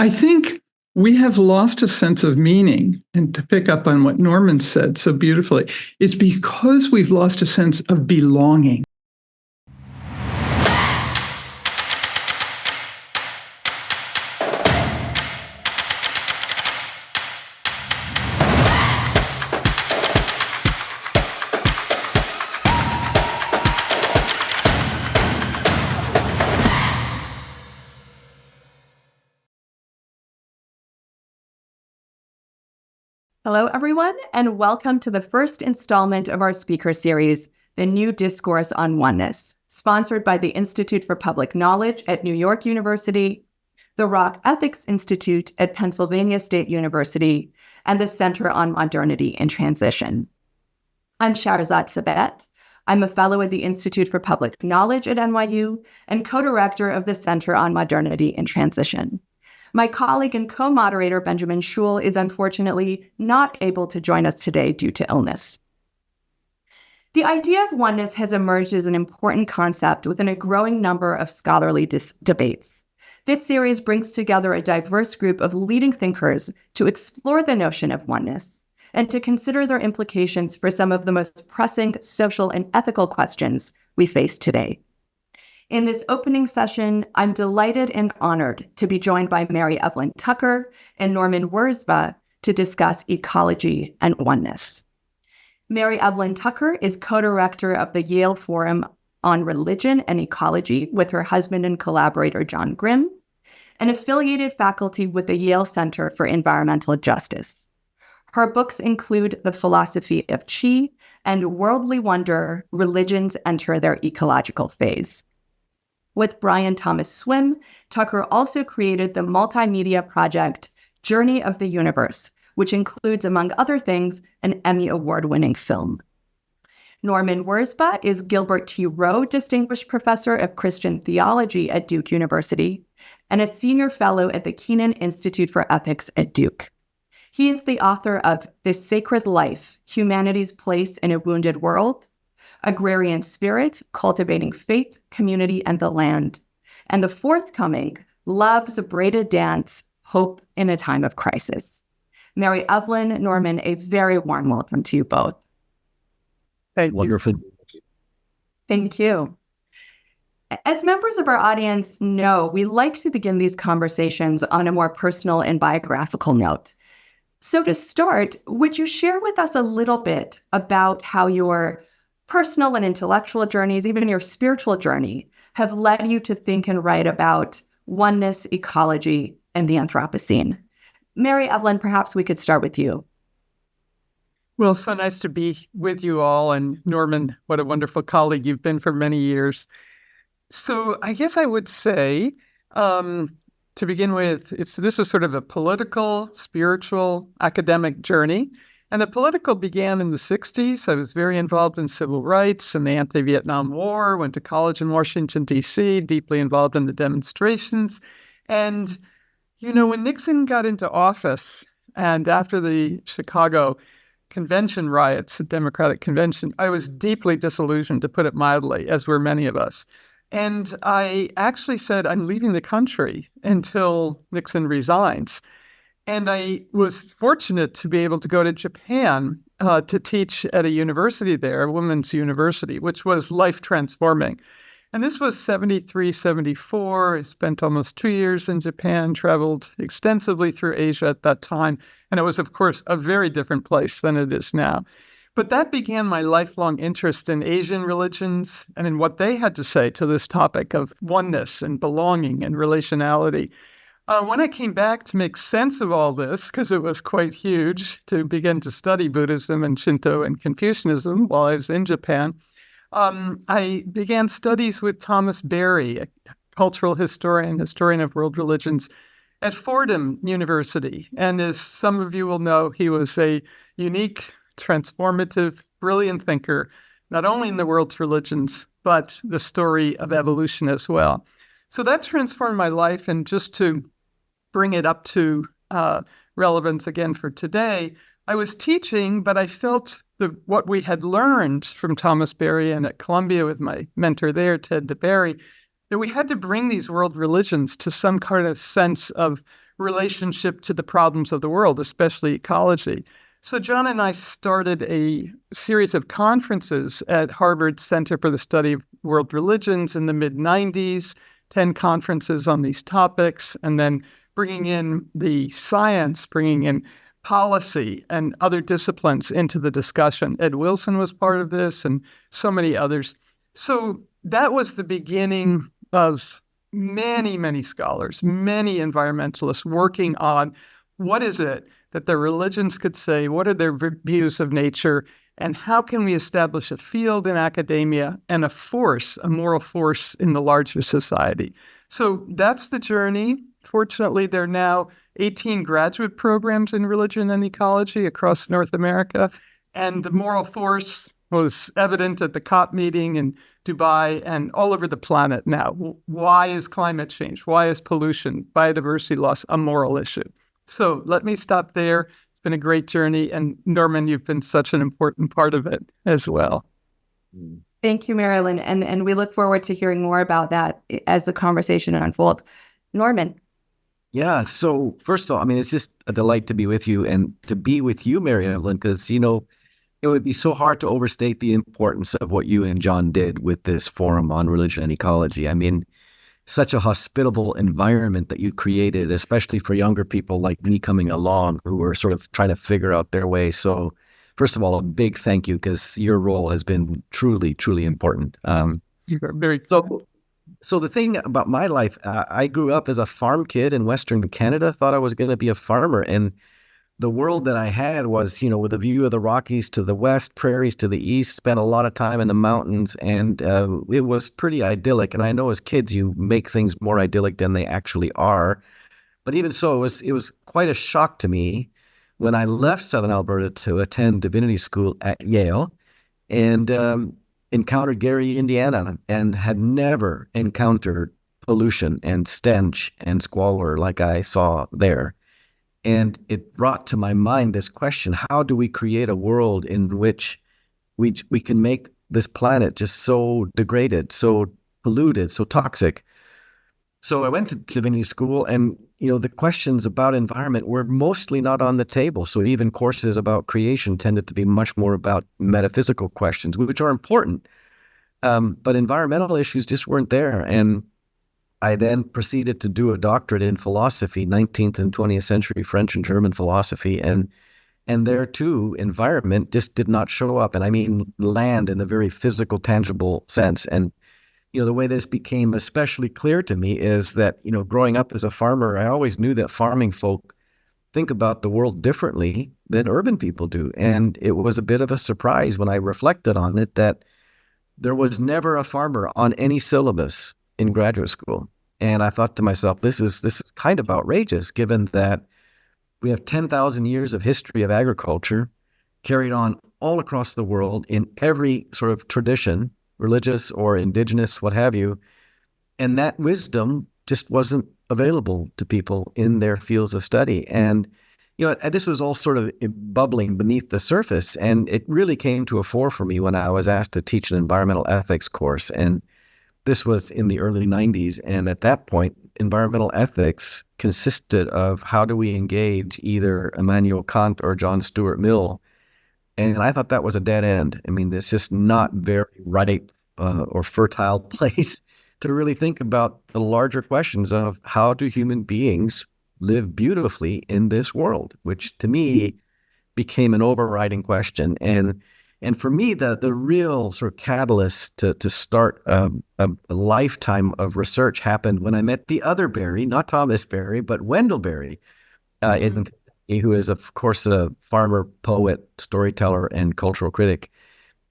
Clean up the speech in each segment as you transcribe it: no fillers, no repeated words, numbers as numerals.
I think we have lost a sense of meaning. And to pick up on what Norman said so beautifully, it's because we've lost a sense of belonging. Hello, everyone, and welcome to the first installment of our speaker series, The New Discourse on Oneness, sponsored by the Institute for Public Knowledge at New York University, the Rock Ethics Institute at Pennsylvania State University, and the Center on Modernity and Transition. I'm Shahrzad Sabet. I'm a fellow at the Institute for Public Knowledge at NYU and co-director of the Center on Modernity and Transition. My colleague and co-moderator, Benjamin Schul, is unfortunately not able to join us today due to illness. The idea of oneness has emerged as an important concept within a growing number of scholarly debates. This series brings together a diverse group of leading thinkers to explore the notion of oneness and to consider their implications for some of the most pressing social and ethical questions we face today. In this opening session, I'm delighted and honored to be joined by Mary Evelyn Tucker and Norman Wirzba to discuss ecology and oneness. Mary Evelyn Tucker is co-director of the Yale Forum on Religion and Ecology with her husband and collaborator, John Grimm, and affiliated faculty with the Yale Center for Environmental Justice. Her books include The Philosophy of Chi and Worldly Wonder: Religions Enter Their Ecological Phase. With Brian Thomas Swim, Tucker also created the multimedia project Journey of the Universe, which includes, among other things, an Emmy Award-winning film. Norman Wirzba is Gilbert T. Rowe Distinguished Professor of Christian Theology at Duke University and a senior fellow at the Kenan Institute for Ethics at Duke. He is the author of The Sacred Life: Humanity's Place in a Wounded World, Agrarian Spirit, Cultivating Faith, Community, and the Land, and the forthcoming Love's Braided Dance, Hope in a Time of Crisis. Mary Evelyn, Norman, a very warm welcome to you both. Thank Wonderful. you. Thank you. As members of our audience know, we like to begin these conversations on a more personal and biographical note. So to start, would you share with us a little bit about how your personal and intellectual journeys, even your spiritual journey, have led you to think and write about oneness, ecology, and the Anthropocene? Mary Evelyn, perhaps we could start with you. Well, so nice to be with you all. And Norman, what a wonderful colleague you've been for many years. So I guess I would say, to begin with, this is sort of a political, spiritual, academic journey. And the political began in the 60s. I was very involved in civil rights and the anti-Vietnam War, went to college in Washington, D.C., deeply involved in the demonstrations. And, when Nixon got into office and after the Chicago convention riots, the Democratic Convention, I was deeply disillusioned, to put it mildly, as were many of us. And I actually said, I'm leaving the country until Nixon resigns. And I was fortunate to be able to go to Japan to teach at a university there, a women's university, which was life-transforming. And this was 73, 74. I spent almost 2 years in Japan, traveled extensively through Asia at that time. And it was, of course, a very different place than it is now. But that began my lifelong interest in Asian religions and in what they had to say to this topic of oneness and belonging and relationality. When I came back to make sense of all this, because it was quite huge to begin to study Buddhism and Shinto and Confucianism while I was in Japan, I began studies with Thomas Berry, a cultural historian of world religions, at Fordham University. And as some of you will know, he was a unique, transformative, brilliant thinker, not only in the world's religions, but the story of evolution as well. So that transformed my life. And just to bring it up to relevance again for today, I was teaching, but I felt what we had learned from Thomas Berry and at Columbia with my mentor there, Ted DeBerry, that we had to bring these world religions to some kind of sense of relationship to the problems of the world, especially ecology. So John and I started a series of conferences at Harvard Center for the Study of World Religions in the mid-90s, 10 conferences on these topics, and then bringing in the science, bringing in policy and other disciplines into the discussion. Ed Wilson was part of this and so many others. So that was the beginning of many, many scholars, many environmentalists working on what is it that their religions could say, what are their views of nature, and how can we establish a field in academia and a force, a moral force in the larger society. So that's the journey. Fortunately, there are now 18 graduate programs in religion and ecology across North America, and the moral force was evident at the COP meeting in Dubai and all over the planet now. Why is climate change? Why is pollution, biodiversity loss a moral issue? So let me stop there. It's been a great journey. And Norman, you've been such an important part of it as well. Thank you, Marilyn. And we look forward to hearing more about that as the conversation unfolds. Norman. Yeah. So first of all, I mean, it's just a delight to be with you and to be with you, Marilyn, because, you know, it would be so hard to overstate the importance of what you and John did with this forum on religion and ecology. I mean, such a hospitable environment that you created, especially for younger people like me coming along who are sort of trying to figure out their way. So first of all, a big thank you, because your role has been truly, truly important. You're very So the thing about my life, I grew up as a farm kid in Western Canada, thought I was going to be a farmer. And the world that I had was, you know, with a view of the Rockies to the west, prairies to the east, spent a lot of time in the mountains, and it was pretty idyllic. And I know as kids, you make things more idyllic than they actually are. But even so, it was quite a shock to me when I left Southern Alberta to attend divinity school at Yale and encountered Gary, Indiana, and had never encountered pollution and stench and squalor like I saw there. And it brought to my mind this question: how do we create a world in which we can make this planet just so degraded, so polluted, so toxic? So I went to divinity school, and, you know, the questions about environment were mostly not on the table. So even courses about creation tended to be much more about metaphysical questions, which are important. But environmental issues just weren't there. And I then proceeded to do a doctorate in philosophy, 19th and 20th century French and German philosophy. And there too, environment just did not show up. And I mean land in a very physical, tangible sense. And, you know, the way this became especially clear to me is that, you know, growing up as a farmer, I always knew that farming folk think about the world differently than urban people do. And it was a bit of a surprise when I reflected on it that there was never a farmer on any syllabus in graduate school. And I thought to myself, this is kind of outrageous, given that we have 10,000 years of history of agriculture carried on all across the world in every sort of tradition, religious or indigenous, what have you. And that wisdom just wasn't available to people in their fields of study. And, you know, this was all sort of bubbling beneath the surface. And it really came to a fore for me when I was asked to teach an environmental ethics course. And this was in the early 90s. And at that point, environmental ethics consisted of how do we engage either Immanuel Kant or John Stuart Mill. And I thought that was a dead end. I mean, it's just not very ripe or fertile place to really think about the larger questions of how do human beings live beautifully in this world, which to me became an overriding question. And for me, the real sort of catalyst to start a lifetime of research happened when I met the other Barry, not Thomas Barry, but Wendell Berry, who is, of course, a farmer, poet, storyteller, and cultural critic.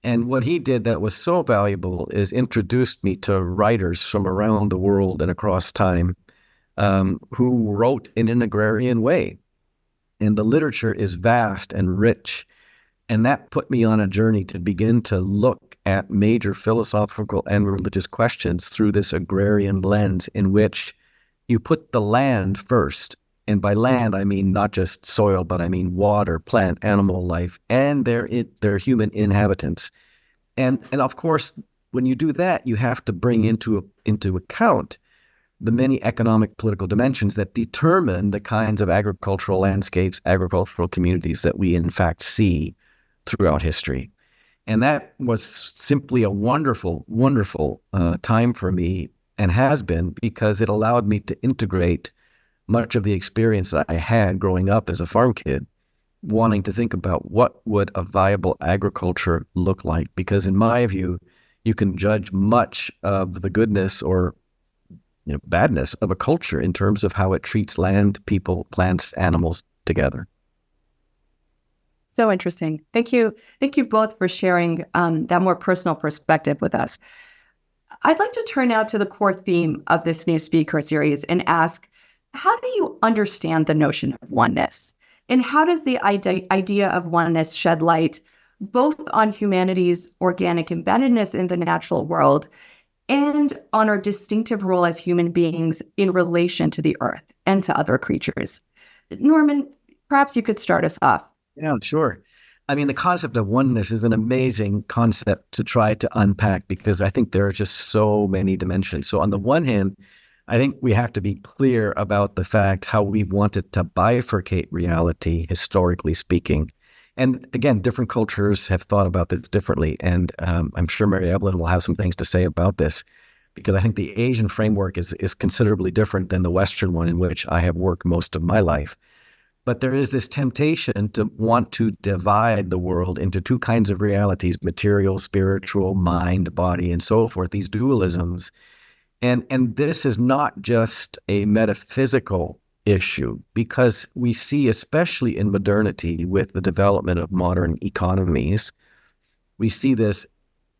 And what he did that was so valuable is introduced me to writers from around the world and across time who wrote in an agrarian way. And the literature is vast and rich. And that put me on a journey to begin to look at major philosophical and religious questions through this agrarian lens in which you put the land first. And by land, I mean not just soil, but I mean water, plant, animal life, and their human inhabitants. And of course, when you do that, you have to bring into account the many economic, political dimensions that determine the kinds of agricultural landscapes, agricultural communities that we in fact see throughout history. And that was simply a wonderful, wonderful time for me, and has been, because it allowed me to integrate much of the experience that I had growing up as a farm kid, wanting to think about what would a viable agriculture look like. Because in my view, you can judge much of the goodness or badness of a culture in terms of how it treats land, people, plants, animals together. So interesting. Thank you. Thank you both for sharing that more personal perspective with us. I'd like to turn now to the core theme of this new speaker series and ask, how do you understand the notion of oneness? And how does the idea of oneness shed light both on humanity's organic embeddedness in the natural world and on our distinctive role as human beings in relation to the earth and to other creatures? Norman, perhaps you could start us off. Yeah, sure. I mean, the concept of oneness is an amazing concept to try to unpack, because I think there are just so many dimensions. So on the one hand, I think we have to be clear about the fact how we've wanted to bifurcate reality, historically speaking. And again, different cultures have thought about this differently. And I'm sure Mary Evelyn will have some things to say about this, because I think the Asian framework is considerably different than the Western one in which I have worked most of my life. But there is this temptation to want to divide the world into two kinds of realities: material, spiritual, mind, body, and so forth, these dualisms. And this is not just a metaphysical issue, because we see, especially in modernity, with the development of modern economies, we see this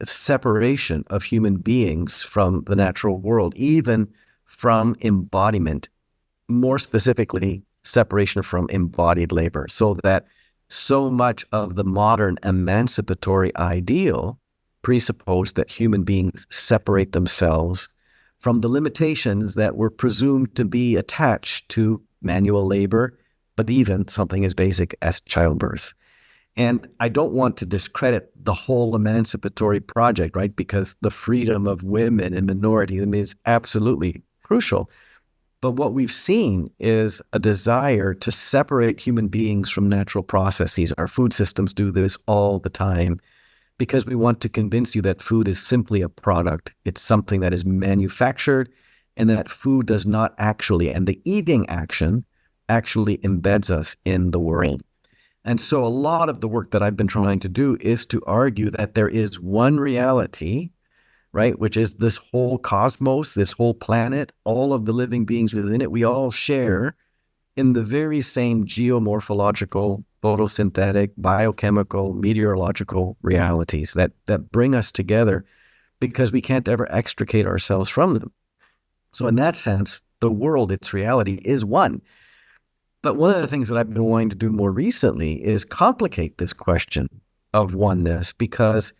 separation of human beings from the natural world, even from embodiment, more specifically, separation from embodied labor, so that so much of the modern emancipatory ideal presupposed that human beings separate themselves from the limitations that were presumed to be attached to manual labor, but even something as basic as childbirth. And I don't want to discredit the whole emancipatory project, right? Because the freedom of women and minorities, I mean, is absolutely crucial. But what we've seen is a desire to separate human beings from natural processes. Our food systems do this all the time, because we want to convince you that food is simply a product. It's something that is manufactured, and that food does not actually, and the eating action actually embeds us in the world. And so a lot of the work that I've been trying to do is to argue that there is one reality, right, which is this whole cosmos, this whole planet, all of the living beings within it. We all share in the very same geomorphological, photosynthetic, biochemical, meteorological realities that bring us together, because we can't ever extricate ourselves from them. So in that sense, the world, its reality, is one. But one of the things that I've been wanting to do more recently is complicate this question of oneness, because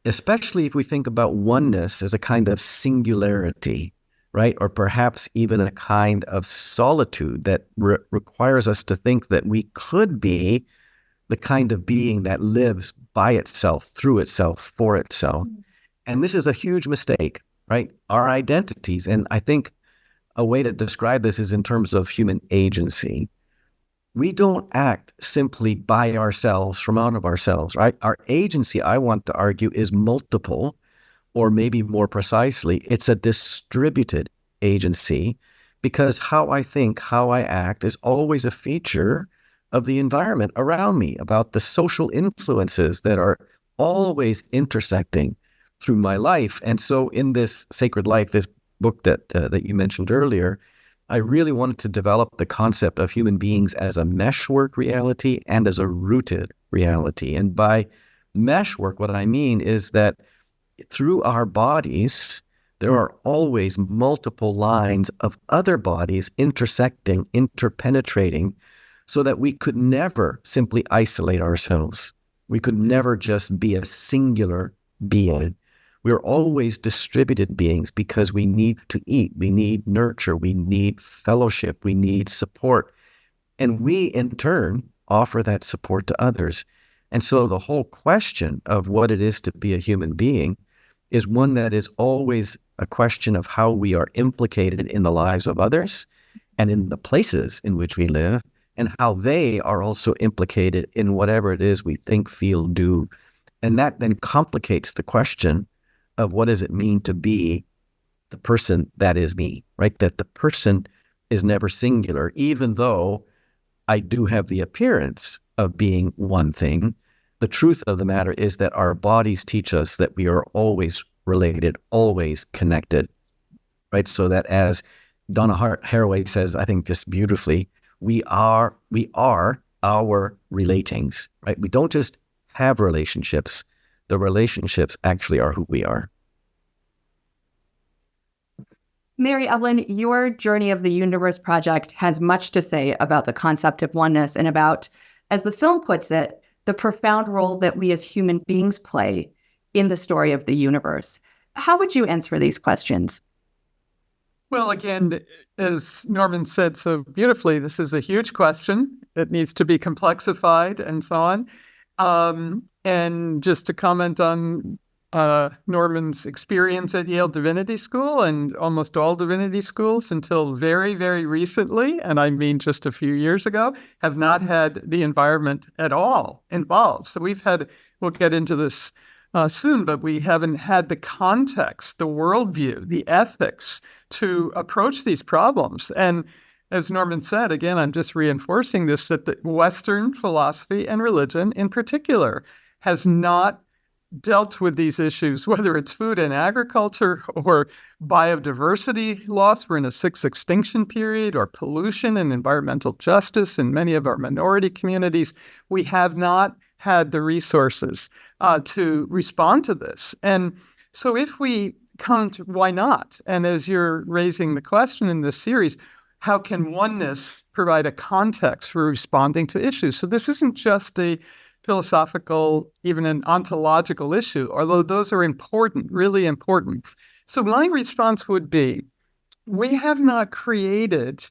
especially if we think about oneness as a kind of singularity, right? Or perhaps even a kind of solitude that requires us to think that we could be the kind of being that lives by itself, through itself, for itself. And this is a huge mistake, right? Our identities, and I think a way to describe this is in terms of human agency. We don't act simply by ourselves, from out of ourselves, right? Our agency, I want to argue, is multiple, or maybe more precisely, it's a distributed agency, because how I think, how I act is always a feature of the environment around me, about the social influences that are always intersecting through my life. And so in this Sacred Life, this book that you mentioned earlier, I really wanted to develop the concept of human beings as a meshwork reality and as a rooted reality. And by meshwork, what I mean is that through our bodies, there are always multiple lines of other bodies intersecting, interpenetrating, so that we could never simply isolate ourselves. We could never just be a singular being. We're always distributed beings, because we need to eat, we need nurture, we need fellowship, we need support. And we, in turn, offer that support to others. And so the whole question of what it is to be a human being is one that is always a question of how we are implicated in the lives of others and in the places in which we live, and how they are also implicated in whatever it is we think, feel, do. And that then complicates the question of what does it mean to be the person that is me, right? That the person is never singular, even though I do have the appearance of being one thing. The truth of the matter is that our bodies teach us that we are always related, always connected, right? So that, as Donna Haraway says, I think just beautifully, we are our relatings, right? We don't just have relationships. The relationships actually are who we are. Mary Evelyn, your Journey of the Universe project has much to say about the concept of oneness and about, as the film puts it, the profound role that we as human beings play in the story of the universe. How would you answer these questions? Well, again, as Norman said so beautifully, this is a huge question. It needs to be complexified and so on. And just to comment on Norman's experience at Yale Divinity School and almost all divinity schools until very, very recently, and I mean just a few years ago, have not had the environment at all involved. So we'll get into this soon, but we haven't had the context, the worldview, the ethics to approach these problems. And as Norman said, again, I'm just reinforcing this, that the Western philosophy and religion in particular has not dealt with these issues, whether it's food and agriculture or biodiversity loss. We're in a sixth extinction period, or pollution and environmental justice in many of our minority communities. We have not had the resources to respond to this. And so if we come to why not? And as you're raising the question in this series, how can oneness provide a context for responding to issues? So this isn't just a philosophical, even an ontological issue, although those are important, really important. So my response would be, we have not created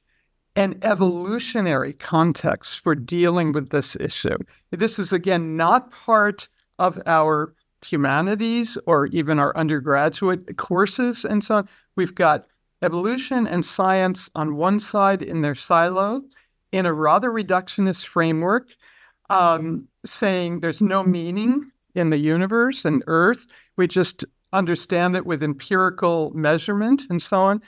an evolutionary context for dealing with this issue. This is, again, not part of our humanities or even our undergraduate courses and so on. We've got evolution and science on one side in their silo, in a rather reductionist framework, saying there's no meaning in the universe and Earth. We just understand it with empirical measurement and so on,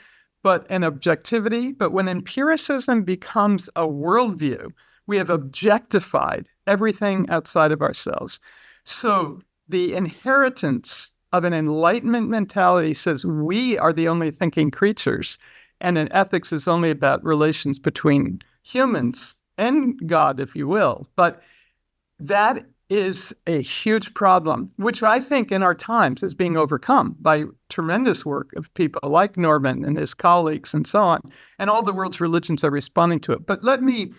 but an objectivity. But when empiricism becomes a worldview, we have objectified everything outside of ourselves. So the inheritance of an Enlightenment mentality says we are the only thinking creatures, and an ethics is only about relations between humans and God, if you will. But that is a huge problem, which I think in our times is being overcome by tremendous work of people like Norman and his colleagues and so on, and all the world's religions are responding to it. But let me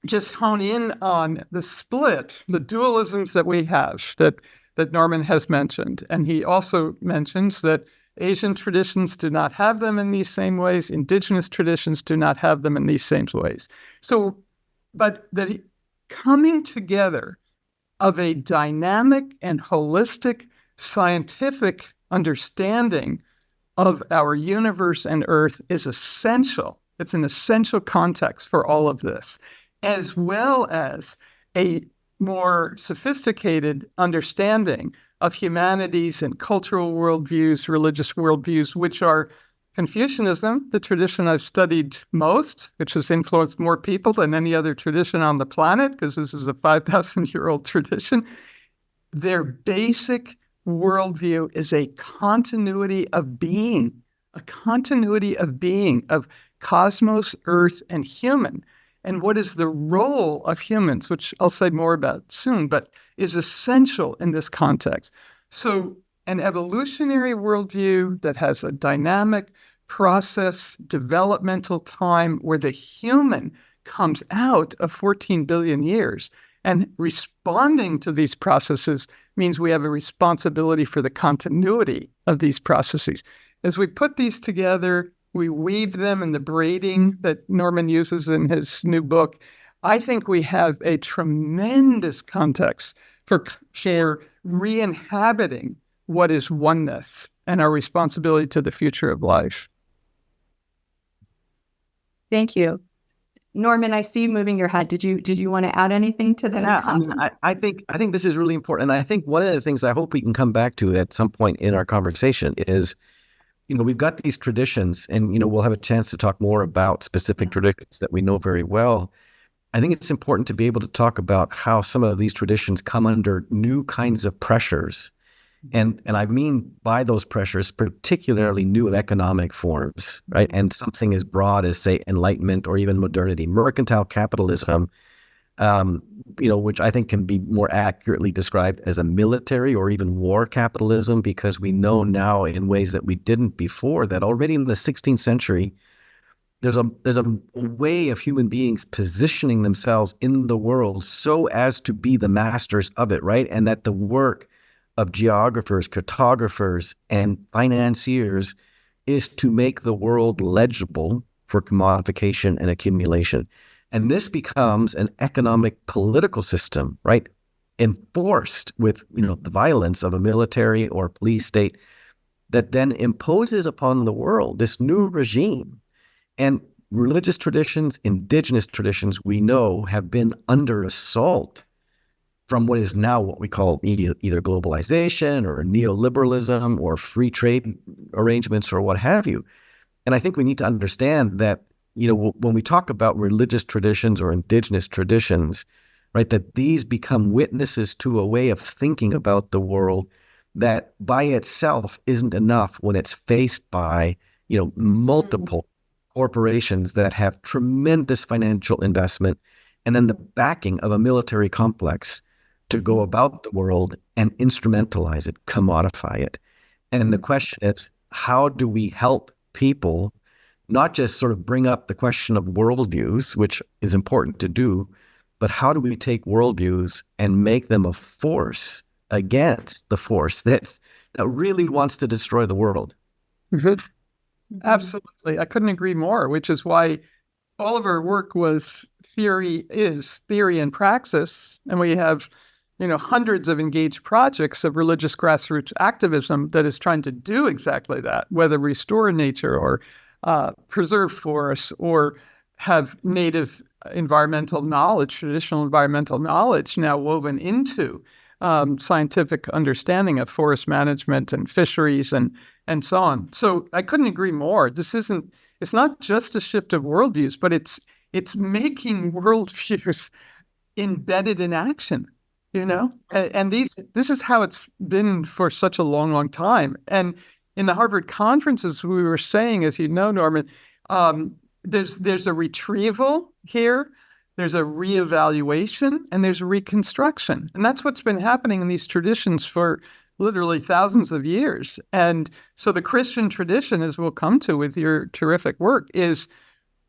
just hone in on the split, the dualisms that we have that Norman has mentioned. And he also mentions that Asian traditions do not have them in these same ways. Indigenous traditions do not have them in these same ways. So, but the coming together of a dynamic and holistic scientific understanding of our universe and Earth is essential. It's an essential context for all of this, as well as a more sophisticated understanding of humanities and cultural worldviews, religious worldviews, which are Confucianism, the tradition I've studied most, which has influenced more people than any other tradition on the planet, because this is a 5,000-year-old tradition. Their basic worldview is a continuity of being, of cosmos, Earth, and human. And what is the role of humans, which I'll say more about soon, but is essential in this context. So an evolutionary worldview that has a dynamic process, developmental time where the human comes out of 14 billion years, and responding to these processes means we have a responsibility for the continuity of these processes. As we put these together, we weave them in the braiding that Norman uses in his new book. I think we have a tremendous context for re-inhabiting what is oneness and our responsibility to the future of life. Thank you. Norman, I see you moving your head. Did you want to add anything to that? Yeah, I think this is really important. And I think one of the things I hope we can come back to at some point in our conversation is, we've got these traditions, and, we'll have a chance to talk more about specific traditions that we know very well. I think it's important to be able to talk about how some of these traditions come under new kinds of pressures. And I mean by those pressures, particularly new economic forms, right? And something as broad as, say, Enlightenment or even modernity, mercantile capitalism, which I think can be more accurately described as a military or even war capitalism, because we know now in ways that we didn't before that already in the 16th century, there's a way of human beings positioning themselves in the world so as to be the masters of it, right? And that the work of geographers, cartographers, and financiers is to make the world legible for commodification and accumulation. And this becomes an economic political system, right? Enforced with, the violence of a military or police state that then imposes upon the world this new regime. And religious traditions, indigenous traditions, we know have been under assault from what is now what we call either globalization or neoliberalism or free trade arrangements or what have you. And I think we need to understand that, when we talk about religious traditions or indigenous traditions, right, that these become witnesses to a way of thinking about the world that by itself isn't enough when it's faced by, multiple corporations that have tremendous financial investment and then the backing of a military complex to go about the world and instrumentalize it, commodify it. And the question is, how do we help people not just sort of bring up the question of worldviews, which is important to do, but how do we take worldviews and make them a force against the force that really wants to destroy the world? Absolutely. I couldn't agree more, which is why all of our work is theory and praxis. And we have, hundreds of engaged projects of religious grassroots activism that is trying to do exactly that, whether restore nature or preserve forests or have native environmental knowledge, traditional environmental knowledge now woven into scientific understanding of forest management and fisheries and so on. So I couldn't agree more. It's not just a shift of worldviews, but it's making worldviews embedded in action, and this is how it's been for such a long, long time. And in the Harvard conferences, we were saying, as you know, Norman, there's a retrieval here, there's a reevaluation, and there's a reconstruction. And that's what's been happening in these traditions for literally thousands of years. And so the Christian tradition, as we'll come to with your terrific work, is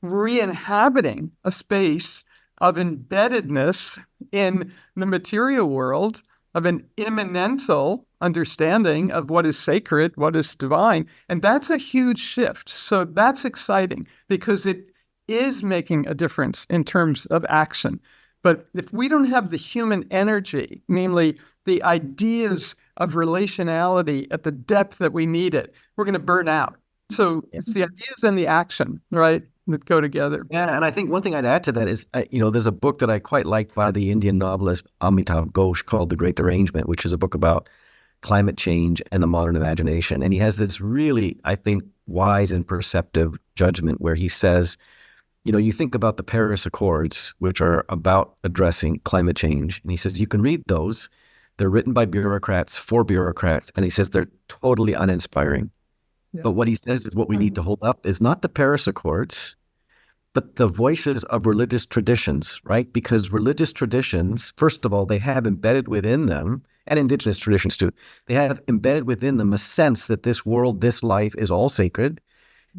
re-inhabiting a space of embeddedness in the material world, of an immanental understanding of what is sacred, what is divine. And that's a huge shift. So that's exciting because it is making a difference in terms of action. But if we don't have the human energy, namely the ideas of relationality at the depth that we need it, we're going to burn out. So it's the ideas and the action, right, that go together. Yeah, and I think one thing I'd add to that is, there's a book that I quite like by the Indian novelist Amitav Ghosh called The Great Derangement, which is a book about climate change and the modern imagination. And he has this really, I think, wise and perceptive judgment where he says, you think about the Paris Accords, which are about addressing climate change. And he says, you can read those. They're written by bureaucrats for bureaucrats. And he says they're totally uninspiring. Yeah. But what he says is what we need to hold up is not the Paris Accords, but the voices of religious traditions, right? Because religious traditions, first of all, they have embedded within them, and indigenous traditions too, they have embedded within them a sense that this world, this life is all sacred.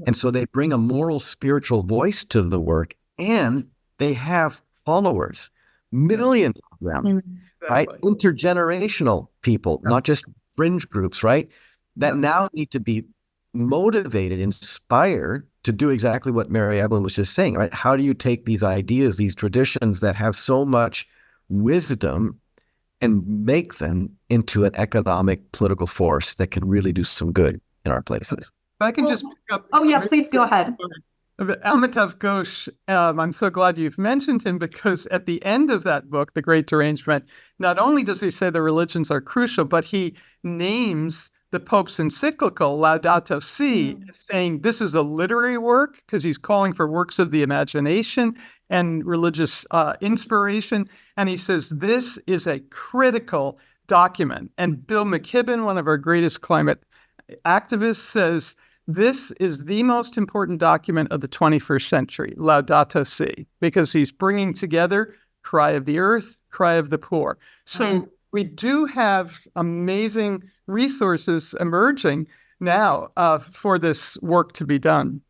And so they bring a moral, spiritual voice to the work, and they have followers, millions of them, right? Intergenerational people, not just fringe groups, right? That now need to be motivated, inspired to do exactly what Mary Evelyn was just saying, right? How do you take these ideas, these traditions that have so much wisdom, and make them into an economic political force that can really do some good in our places. If I can just pick up. Oh, yeah, please go ahead. Amitav Ghosh, I'm so glad you've mentioned him, because at the end of that book, The Great Derangement, not only does he say the religions are crucial, but he names the Pope's encyclical Laudato Si, saying this is a literary work, because he's calling for works of the imagination and religious inspiration. And he says this is a critical document. And Bill McKibben, one of our greatest climate activists, says this is the most important document of the 21st century, Laudato Si, because he's bringing together cry of the earth, cry of the poor. So we do have amazing resources emerging now for this work to be done.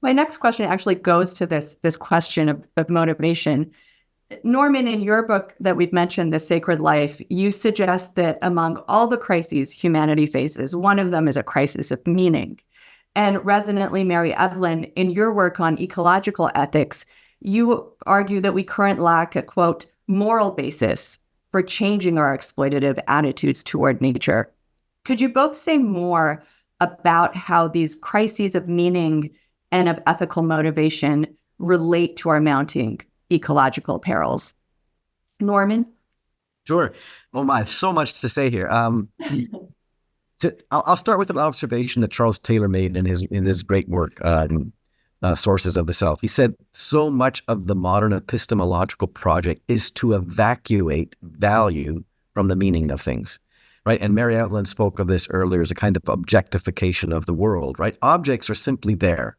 My next question actually goes to this question of motivation. Norman, in your book that we've mentioned, The Sacred Life, you suggest that among all the crises humanity faces, one of them is a crisis of meaning. And resonantly, Mary Evelyn, in your work on ecological ethics, you argue that we currently lack a, quote, moral basis for changing our exploitative attitudes toward nature. Could you both say more about how these crises of meaning and of ethical motivation relate to our mounting ecological perils? Norman? Sure. Oh my, so much to say here. I'll start with an observation that Charles Taylor made in his great work, Sources of the Self. He said, so much of the modern epistemological project is to evacuate value from the meaning of things, right? And Mary Evelyn spoke of this earlier as a kind of objectification of the world, right? Objects are simply there,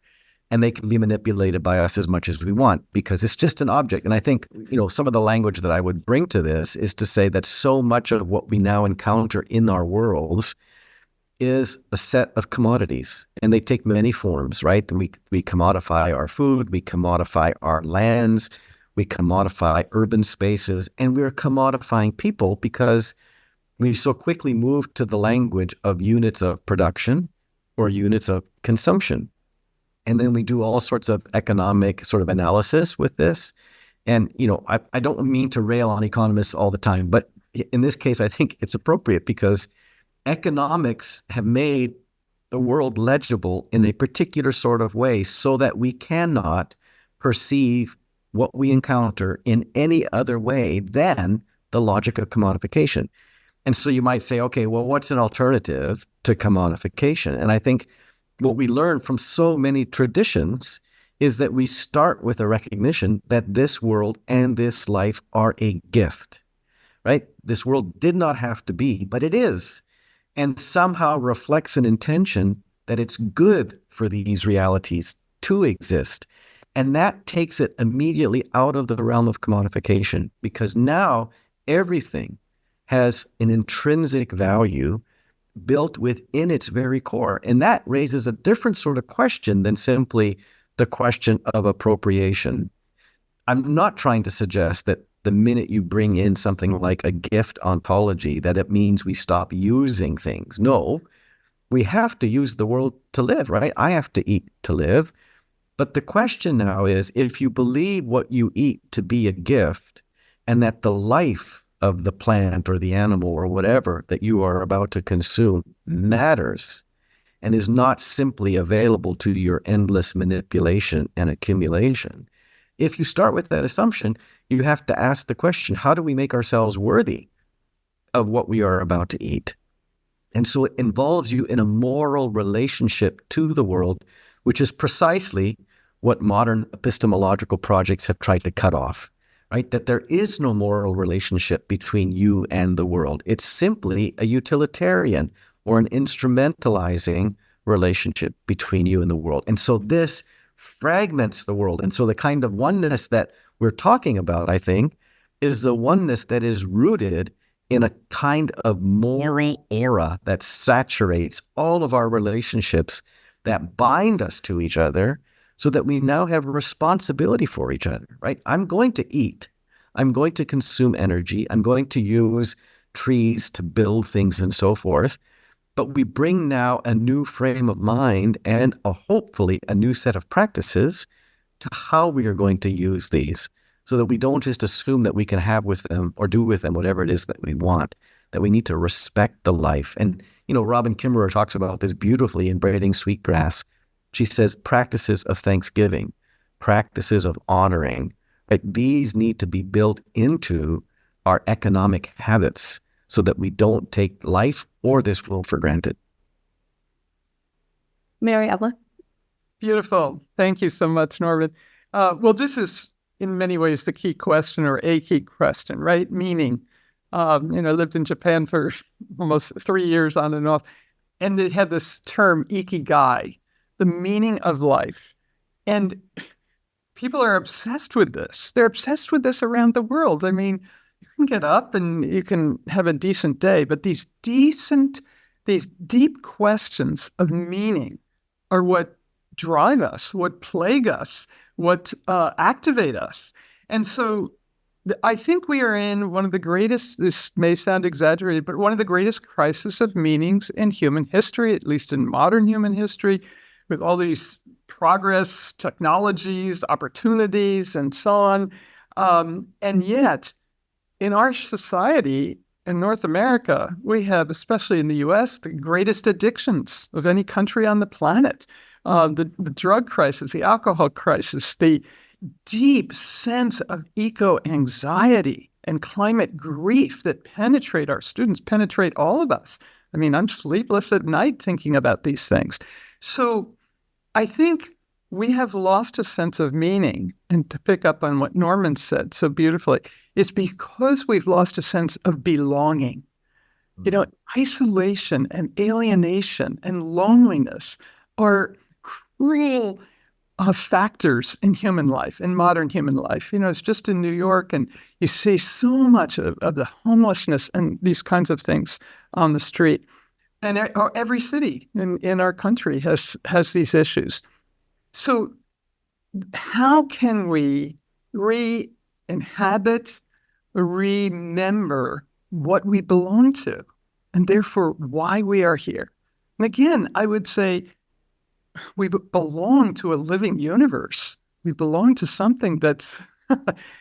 and they can be manipulated by us as much as we want because it's just an object. And I think, some of the language that I would bring to this is to say that so much of what we now encounter in our worlds is a set of commodities, and they take many forms, right? We commodify our food, we commodify our lands, we commodify urban spaces, and we're commodifying people because we so quickly move to the language of units of production or units of consumption. And then we do all sorts of economic sort of analysis with this. And, I don't mean to rail on economists all the time, but in this case, I think it's appropriate because economics have made the world legible in a particular sort of way so that we cannot perceive what we encounter in any other way than the logic of commodification. And so you might say, okay, well, what's an alternative to commodification? And I think what we learn from so many traditions is that we start with a recognition that this world and this life are a gift, right? This world did not have to be, but it is, and somehow reflects an intention that it's good for these realities to exist. And that takes it immediately out of the realm of commodification, because now everything has an intrinsic value built within its very core. And that raises a different sort of question than simply the question of appropriation. I'm not trying to suggest that the minute you bring in something like a gift ontology, that it means we stop using things. No, we have to use the world to live, right? I have to eat to live. But the question now is, if you believe what you eat to be a gift, and that the life of the plant or the animal or whatever that you are about to consume matters and is not simply available to your endless manipulation and accumulation, if you start with that assumption, you have to ask the question, how do we make ourselves worthy of what we are about to eat? And so it involves you in a moral relationship to the world, which is precisely what modern epistemological projects have tried to cut off, right? That there is no moral relationship between you and the world. It's simply a utilitarian or an instrumentalizing relationship between you and the world. And so this fragments the world. And so the kind of oneness that we're talking about, I think, is the oneness that is rooted in a kind of moral aura that saturates all of our relationships that bind us to each other, so that we now have a responsibility for each other, right? I'm going to eat. I'm going to consume energy. I'm going to use trees to build things and so forth. But we bring now a new frame of mind and hopefully a new set of practices to how we are going to use these so that we don't just assume that we can have with them or do with them whatever it is that we want, that we need to respect the life. And, Robin Kimmerer talks about this beautifully in Braiding Sweetgrass. She says practices of thanksgiving, practices of honoring, right? These need to be built into our economic habits so that we don't take life or this world for granted. Mary Evelyn? Beautiful. Thank you so much, Norman. Well, this is in many ways the key question, or a key question, right? Meaning. I lived in Japan for almost 3 years on and off, and they had this term ikigai, the meaning of life. And people are obsessed with this. They're obsessed with this around the world. I mean, you can get up and you can have a decent day, but these deep questions of meaning are what drive us, what plague us, what activate us. And so I think we are in one of the greatest, this may sound exaggerated, but one of the greatest crises of meanings in human history, at least in modern human history, with all these progress, technologies, opportunities, and so on. And yet, in our society, in North America, we have, especially in the US, the greatest addictions of any country on the planet. The drug crisis, the alcohol crisis, the deep sense of eco-anxiety and climate grief that penetrate our students, penetrate all of us. I mean, I'm sleepless at night thinking about these things. So I think we have lost a sense of meaning. And to pick up on what Norman said so beautifully, it's because we've lost a sense of belonging. Isolation and alienation and loneliness are cruel factors in human life, in modern human life. It's just in New York, and you see so much of the homelessness and these kinds of things on the street. And every city in our country has these issues. So how can we re-inhabit, remember what we belong to, and therefore why we are here? And again, I would say, we belong to a living universe. We belong to something that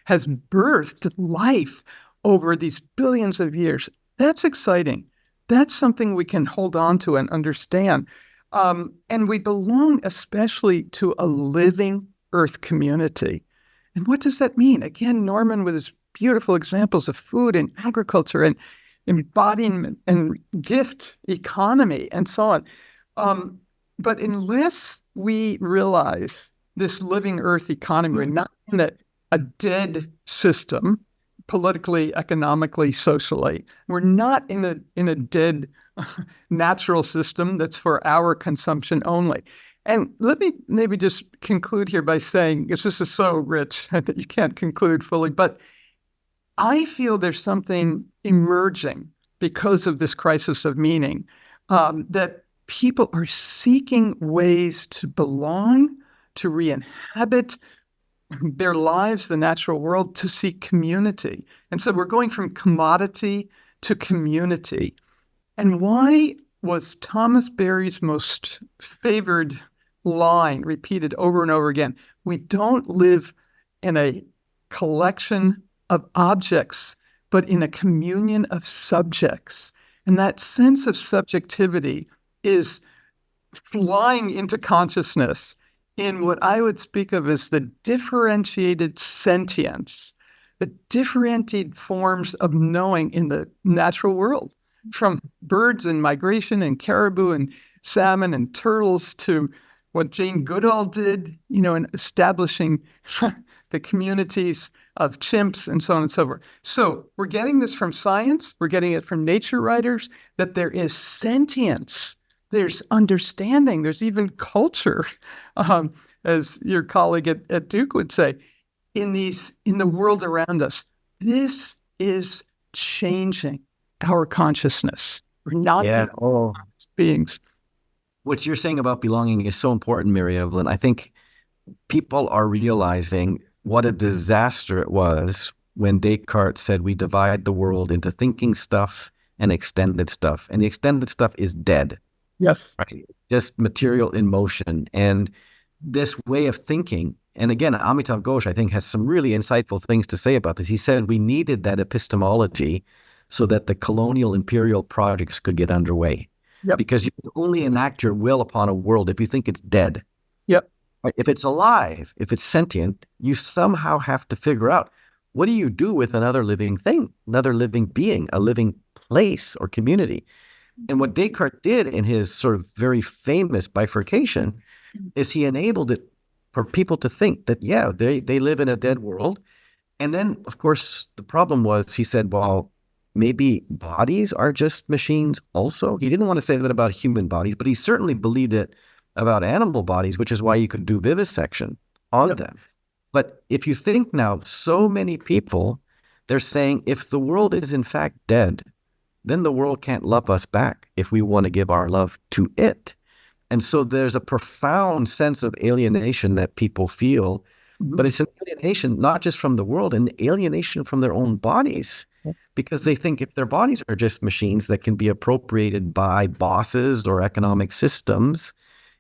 has birthed life over these billions of years. That's exciting. That's something we can hold on to and understand. And we belong especially to a living earth community. And what does that mean? Again, Norman with his beautiful examples of food and agriculture and embodiment and gift economy and so on. But unless we realize this living earth economy, we're not in a dead system, politically, economically, socially. We're not in a dead natural system that's for our consumption only. And let me maybe just conclude here by saying, because this is so rich that you can't conclude fully, but I feel there's something emerging because of this crisis of meaning, that people are seeking ways to belong, to re-inhabit their lives, the natural world, to seek community. And so we're going from commodity to community. And why was Thomas Berry's most favored line repeated over and over again? We don't live in a collection of objects, but in a communion of subjects. And that sense of subjectivity is flying into consciousness in what I would speak of as the differentiated sentience, the differentiated forms of knowing in the natural world, from birds and migration and caribou and salmon and turtles to what Jane Goodall did, in establishing the communities of chimps and so on and so forth. So we're getting this from science, we're getting it from nature writers, that there is sentience. There's understanding. There's even culture, as your colleague at Duke would say, in the world around us. This is changing our consciousness. We're not beings. What you're saying about belonging is so important, Mary Evelyn. I think people are realizing what a disaster it was when Descartes said we divide the world into thinking stuff and extended stuff. And the extended stuff is dead. Yes. Right? Just material in motion. And this way of thinking And again, Amitav Ghosh, I think, has some really insightful things to say about this. He said we needed that epistemology so that the colonial imperial projects could get underway. Yep. Because you can only enact your will upon a world if you think it's dead. Yep. If it's alive, if it's sentient, you somehow have to figure out, what do you do with another living thing, another living being, a living place or community? And what Descartes did in his sort of very famous bifurcation is he enabled it for people to think that, yeah, they live in a dead world. And then, of course, the problem was, he said, well, maybe bodies are just machines also. He didn't want to say that about human bodies, but he certainly believed it about animal bodies, which is why you could do vivisection on them. But if you think now, so many people, they're saying, if the world is in fact dead, then the world can't love us back if we want to give our love to it. And so there's a profound sense of alienation that people feel, but it's an alienation not just from the world, an alienation from their own bodies, because they think if their bodies are just machines that can be appropriated by bosses or economic systems,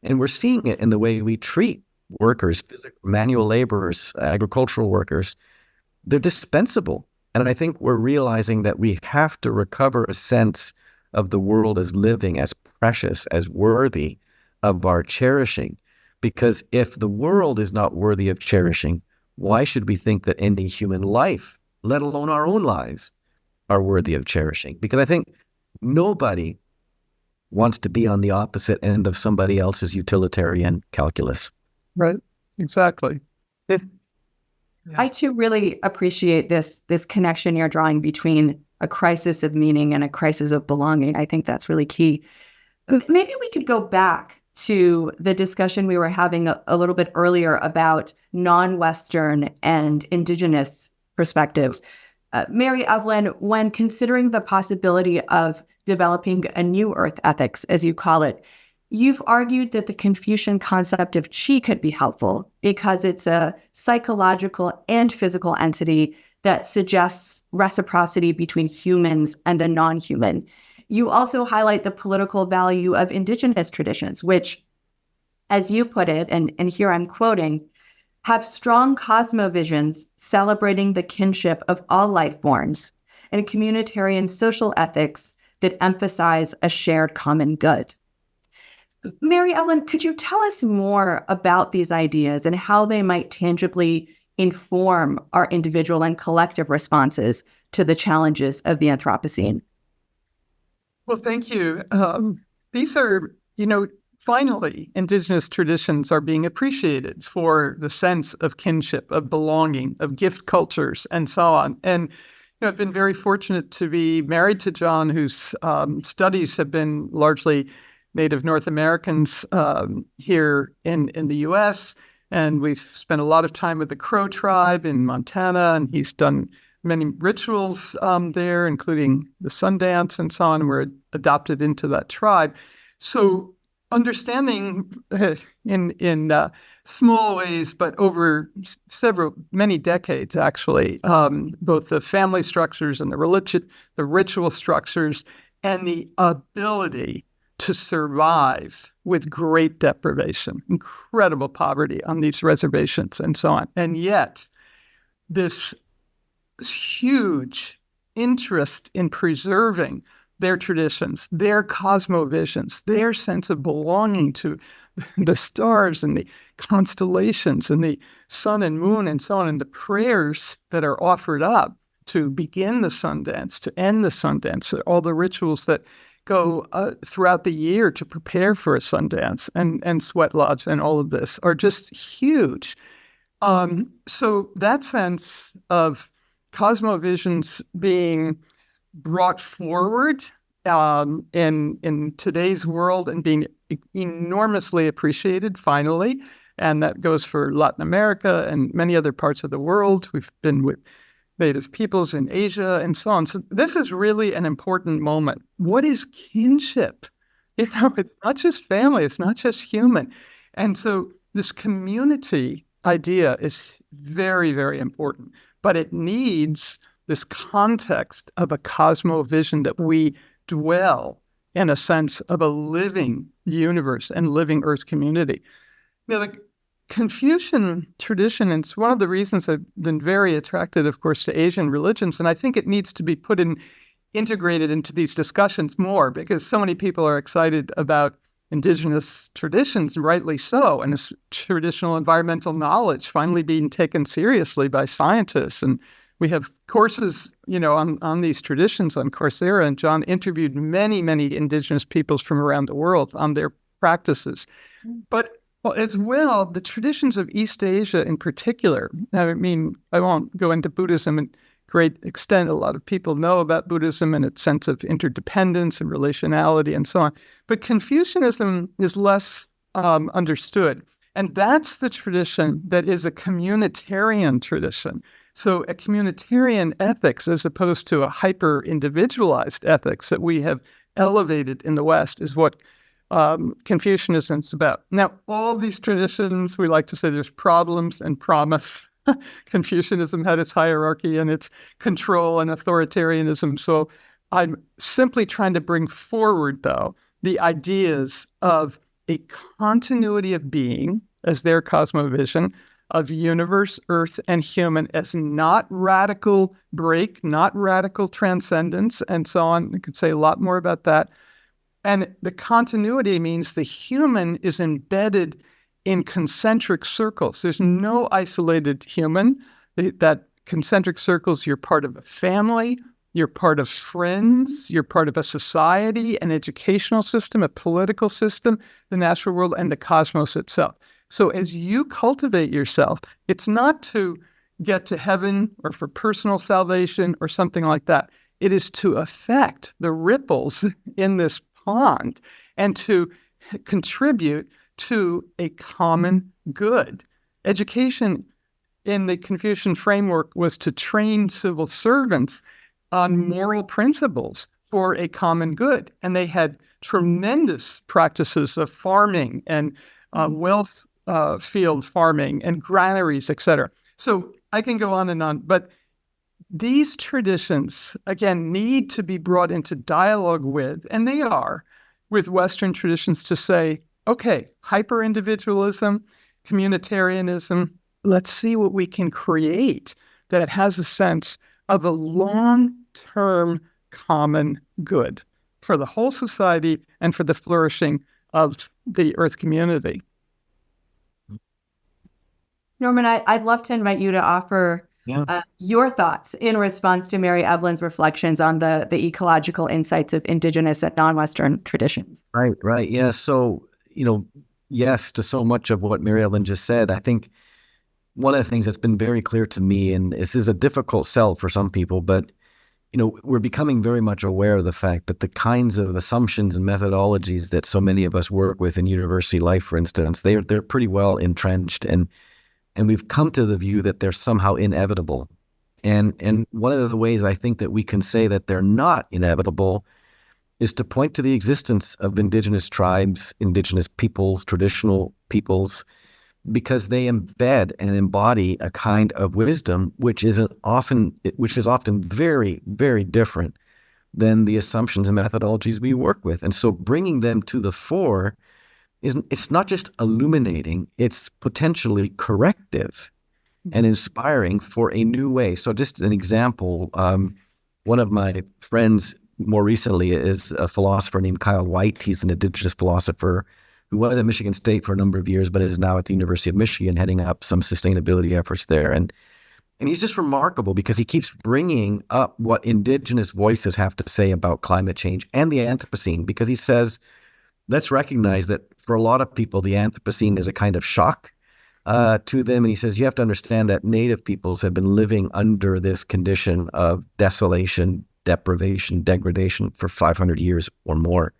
and we're seeing it in the way we treat workers, manual laborers, agricultural workers, they're dispensable. And I think we're realizing that we have to recover a sense of the world as living, as precious, as worthy of our cherishing. Because if the world is not worthy of cherishing, why should we think that any human life, let alone our own lives, are worthy of cherishing? Because I think nobody wants to be on the opposite end of somebody else's utilitarian calculus. Right. Exactly. I too really appreciate this connection you're drawing between a crisis of meaning and a crisis of belonging. I think that's really key. Maybe we could go back to the discussion we were having a little bit earlier about non-Western and indigenous perspectives. Mary Evelyn, when considering the possibility of developing a new earth ethics, as you call it, you've argued that the Confucian concept of qi could be helpful because it's a psychological and physical entity that suggests reciprocity between humans and the non-human. You also highlight the political value of indigenous traditions, which, as you put it, and here I'm quoting, have strong cosmovisions celebrating the kinship of all life forms and communitarian social ethics that emphasize a shared common good. Mary Ellen, could you tell us more about these ideas and how they might tangibly inform our individual and collective responses to the challenges of the Anthropocene? Well, thank you. These are, finally, indigenous traditions are being appreciated for the sense of kinship, of belonging, of gift cultures, and so on. And I've been very fortunate to be married to John, whose studies have been largely Native North Americans here in the U.S., and we've spent a lot of time with the Crow tribe in Montana, and he's done many rituals there, including the Sundance and so on, and we're adopted into that tribe. So understanding in small ways, but over many decades, actually, both the family structures and the ritual structures, and the ability to survive with great deprivation, incredible poverty on these reservations, and so on. And yet, this huge interest in preserving their traditions, their cosmovisions, their sense of belonging to the stars and the constellations and the sun and moon and so on, and the prayers that are offered up to begin the Sundance, to end the Sundance, all the rituals that go throughout the year to prepare for a Sundance and Sweat Lodge and all of this are just huge. So that sense of cosmovisions being brought forward in today's world and being enormously appreciated, finally, and that goes for Latin America and many other parts of the world. We've been with Native peoples in Asia and so on. So this is really an important moment. What is kinship? It's not just family, it's not just human. And so this community idea is very, very important, but it needs this context of a cosmovision that we dwell in a sense of a living universe and living Earth community. Confucian tradition, and it's one of the reasons I've been very attracted, of course, to Asian religions. And I think it needs to be integrated into these discussions more, because so many people are excited about indigenous traditions, rightly so, and this traditional environmental knowledge finally being taken seriously by scientists. And we have courses, on these traditions on Coursera, and John interviewed many, many indigenous peoples from around the world on their practices. But as well, the traditions of East Asia in particular, I mean, I won't go into Buddhism in great extent. A lot of people know about Buddhism and its sense of interdependence and relationality and so on. But Confucianism is less understood. And that's the tradition that is a communitarian tradition. So a communitarian ethics, as opposed to a hyper-individualized ethics that we have elevated in the West, is what Confucianism is about. Now, all these traditions, we like to say there's problems and promise. Confucianism had its hierarchy and its control and authoritarianism. So I'm simply trying to bring forward, though, the ideas of a continuity of being as their cosmovision, of universe, earth, and human as not radical break, not radical transcendence, and so on. I could say a lot more about that. And the continuity means the human is embedded in concentric circles. There's no isolated human. That concentric circles, you're part of a family, you're part of friends, you're part of a society, an educational system, a political system, the natural world, and the cosmos itself. So as you cultivate yourself, it's not to get to heaven or for personal salvation or something like that. It is to affect the ripples in this pond and to contribute to a common good. Education in the Confucian framework was to train civil servants on moral principles for a common good. And they had tremendous practices of farming and wealth field farming and granaries, etc. So I can go on, but these traditions, again, need to be brought into dialogue with, and they are, with Western traditions to say, okay, hyper-individualism, communitarianism, let's see what we can create that has a sense of a long-term common good for the whole society and for the flourishing of the Earth community. Norman, I'd love to invite you to offer your thoughts in response to Mary Evelyn's reflections on the ecological insights of indigenous and non-Western traditions. Right. Yeah. So, yes to so much of what Mary Evelyn just said. I think one of the things that's been very clear to me, and this is a difficult sell for some people, but we're becoming very much aware of the fact that the kinds of assumptions and methodologies that so many of us work with in university life, for instance, they're pretty well entrenched, and we've come to the view that they're somehow inevitable. And one of the ways I think that we can say that they're not inevitable is to point to the existence of indigenous tribes, indigenous peoples, traditional peoples, because they embed and embody a kind of wisdom which is often very, very different than the assumptions and methodologies we work with. And so bringing them to the fore it's not just illuminating, it's potentially corrective and inspiring for a new way. So just an example, one of my friends more recently is a philosopher named Kyle White. He's an indigenous philosopher who was at Michigan State for a number of years, but is now at the University of Michigan heading up some sustainability efforts there. And he's just remarkable because he keeps bringing up what indigenous voices have to say about climate change and the Anthropocene, because he says, let's recognize that for a lot of people, the Anthropocene is a kind of shock to them. And he says, you have to understand that Native peoples have been living under this condition of desolation, deprivation, degradation for 500 years or more.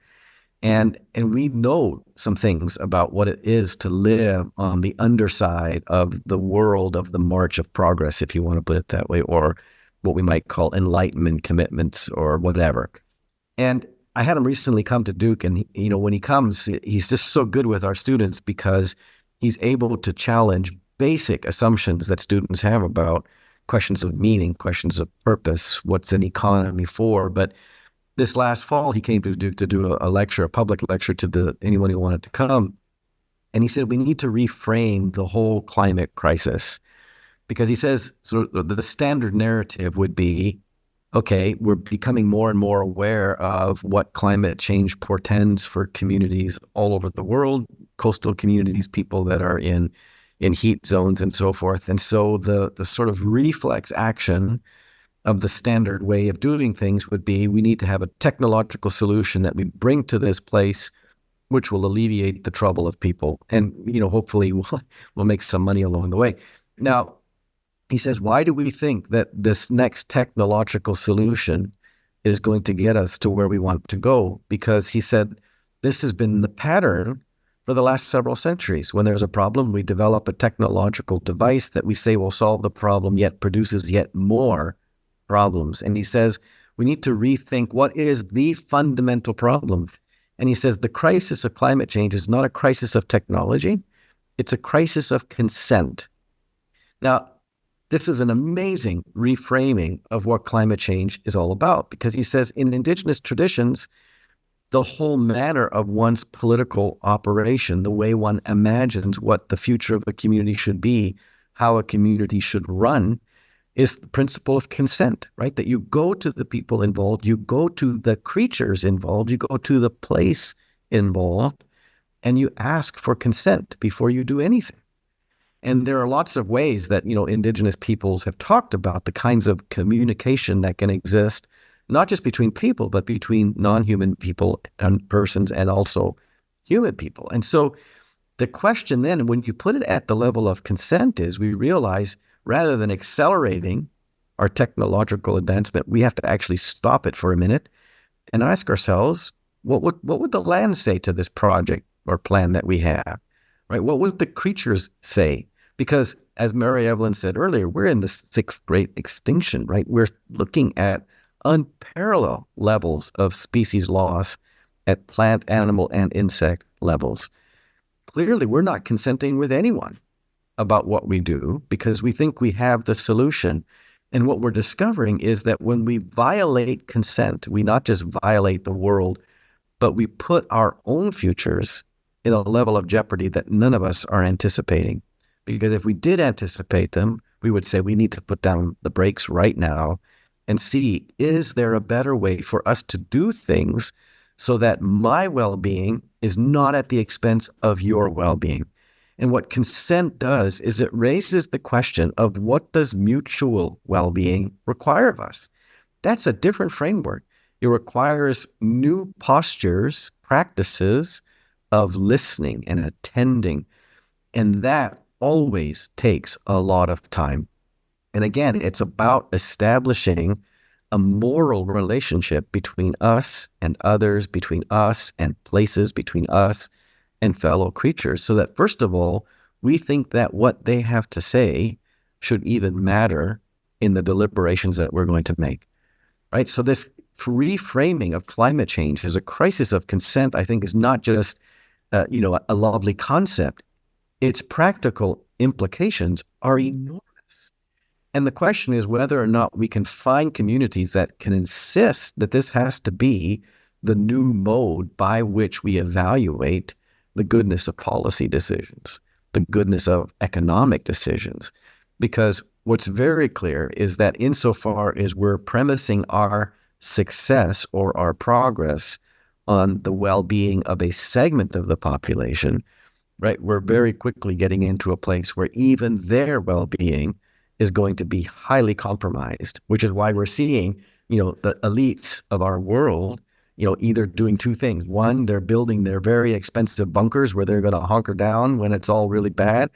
And we know some things about what it is to live on the underside of the world of the march of progress, if you want to put it that way, or what we might call enlightenment commitments or whatever. And I had him recently come to Duke, and when he comes, he's just so good with our students because he's able to challenge basic assumptions that students have about questions of meaning, questions of purpose, what's an economy for. But this last fall, he came to Duke to do a lecture, a public lecture to anyone who wanted to come. And he said, we need to reframe the whole climate crisis, because he says, so the standard narrative would be, okay, we're becoming more and more aware of what climate change portends for communities all over the world, coastal communities, people that are in heat zones and so forth. And so the sort of reflex action of the standard way of doing things would be, we need to have a technological solution that we bring to this place, which will alleviate the trouble of people. And, hopefully we'll make some money along the way. Now, he says, why do we think that this next technological solution is going to get us to where we want to go? Because he said, this has been the pattern for the last several centuries. When there's a problem, we develop a technological device that we say will solve the problem, yet produces yet more problems. And he says, we need to rethink what is the fundamental problem. And he says, the crisis of climate change is not a crisis of technology. It's a crisis of consent. Now, this is an amazing reframing of what climate change is all about, because he says in indigenous traditions, the whole manner of one's political operation, the way one imagines what the future of a community should be, how a community should run, is the principle of consent, right? That you go to the people involved, you go to the creatures involved, you go to the place involved, and you ask for consent before you do anything. And there are lots of ways that, indigenous peoples have talked about the kinds of communication that can exist, not just between people, but between non-human people and persons and also human people. And so the question then, when you put it at the level of consent, is we realize rather than accelerating our technological advancement, we have to actually stop it for a minute and ask ourselves, what would the land say to this project or plan that we have, right? What would the creatures say? Because as Mary Evelyn said earlier, we're in the sixth great extinction, right? We're looking at unparalleled levels of species loss at plant, animal, and insect levels. Clearly, we're not consenting with anyone about what we do because we think we have the solution. And what we're discovering is that when we violate consent, we not just violate the world, but we put our own futures in a level of jeopardy that none of us are anticipating. Because if we did anticipate them, we would say we need to put down the brakes right now and see, is there a better way for us to do things so that my well-being is not at the expense of your well-being? And what consent does is it raises the question of, what does mutual well-being require of us? That's a different framework. It requires new postures, practices of listening and attending. And that always takes a lot of time. And again, it's about establishing a moral relationship between us and others, between us and places, between us and fellow creatures, so that first of all, we think that what they have to say should even matter in the deliberations that we're going to make, right? So this reframing of climate change as a crisis of consent, I think, is not just a lovely concept. Its practical implications are enormous. And the question is whether or not we can find communities that can insist that this has to be the new mode by which we evaluate the goodness of policy decisions, the goodness of economic decisions. Because what's very clear is that insofar as we're premising our success or our progress on the well-being of a segment of the population, right, we're very quickly getting into a place where even their well-being is going to be highly compromised, which is why we're seeing, the elites of our world, either doing two things. One, they're building their very expensive bunkers where they're going to hunker down when it's all really bad,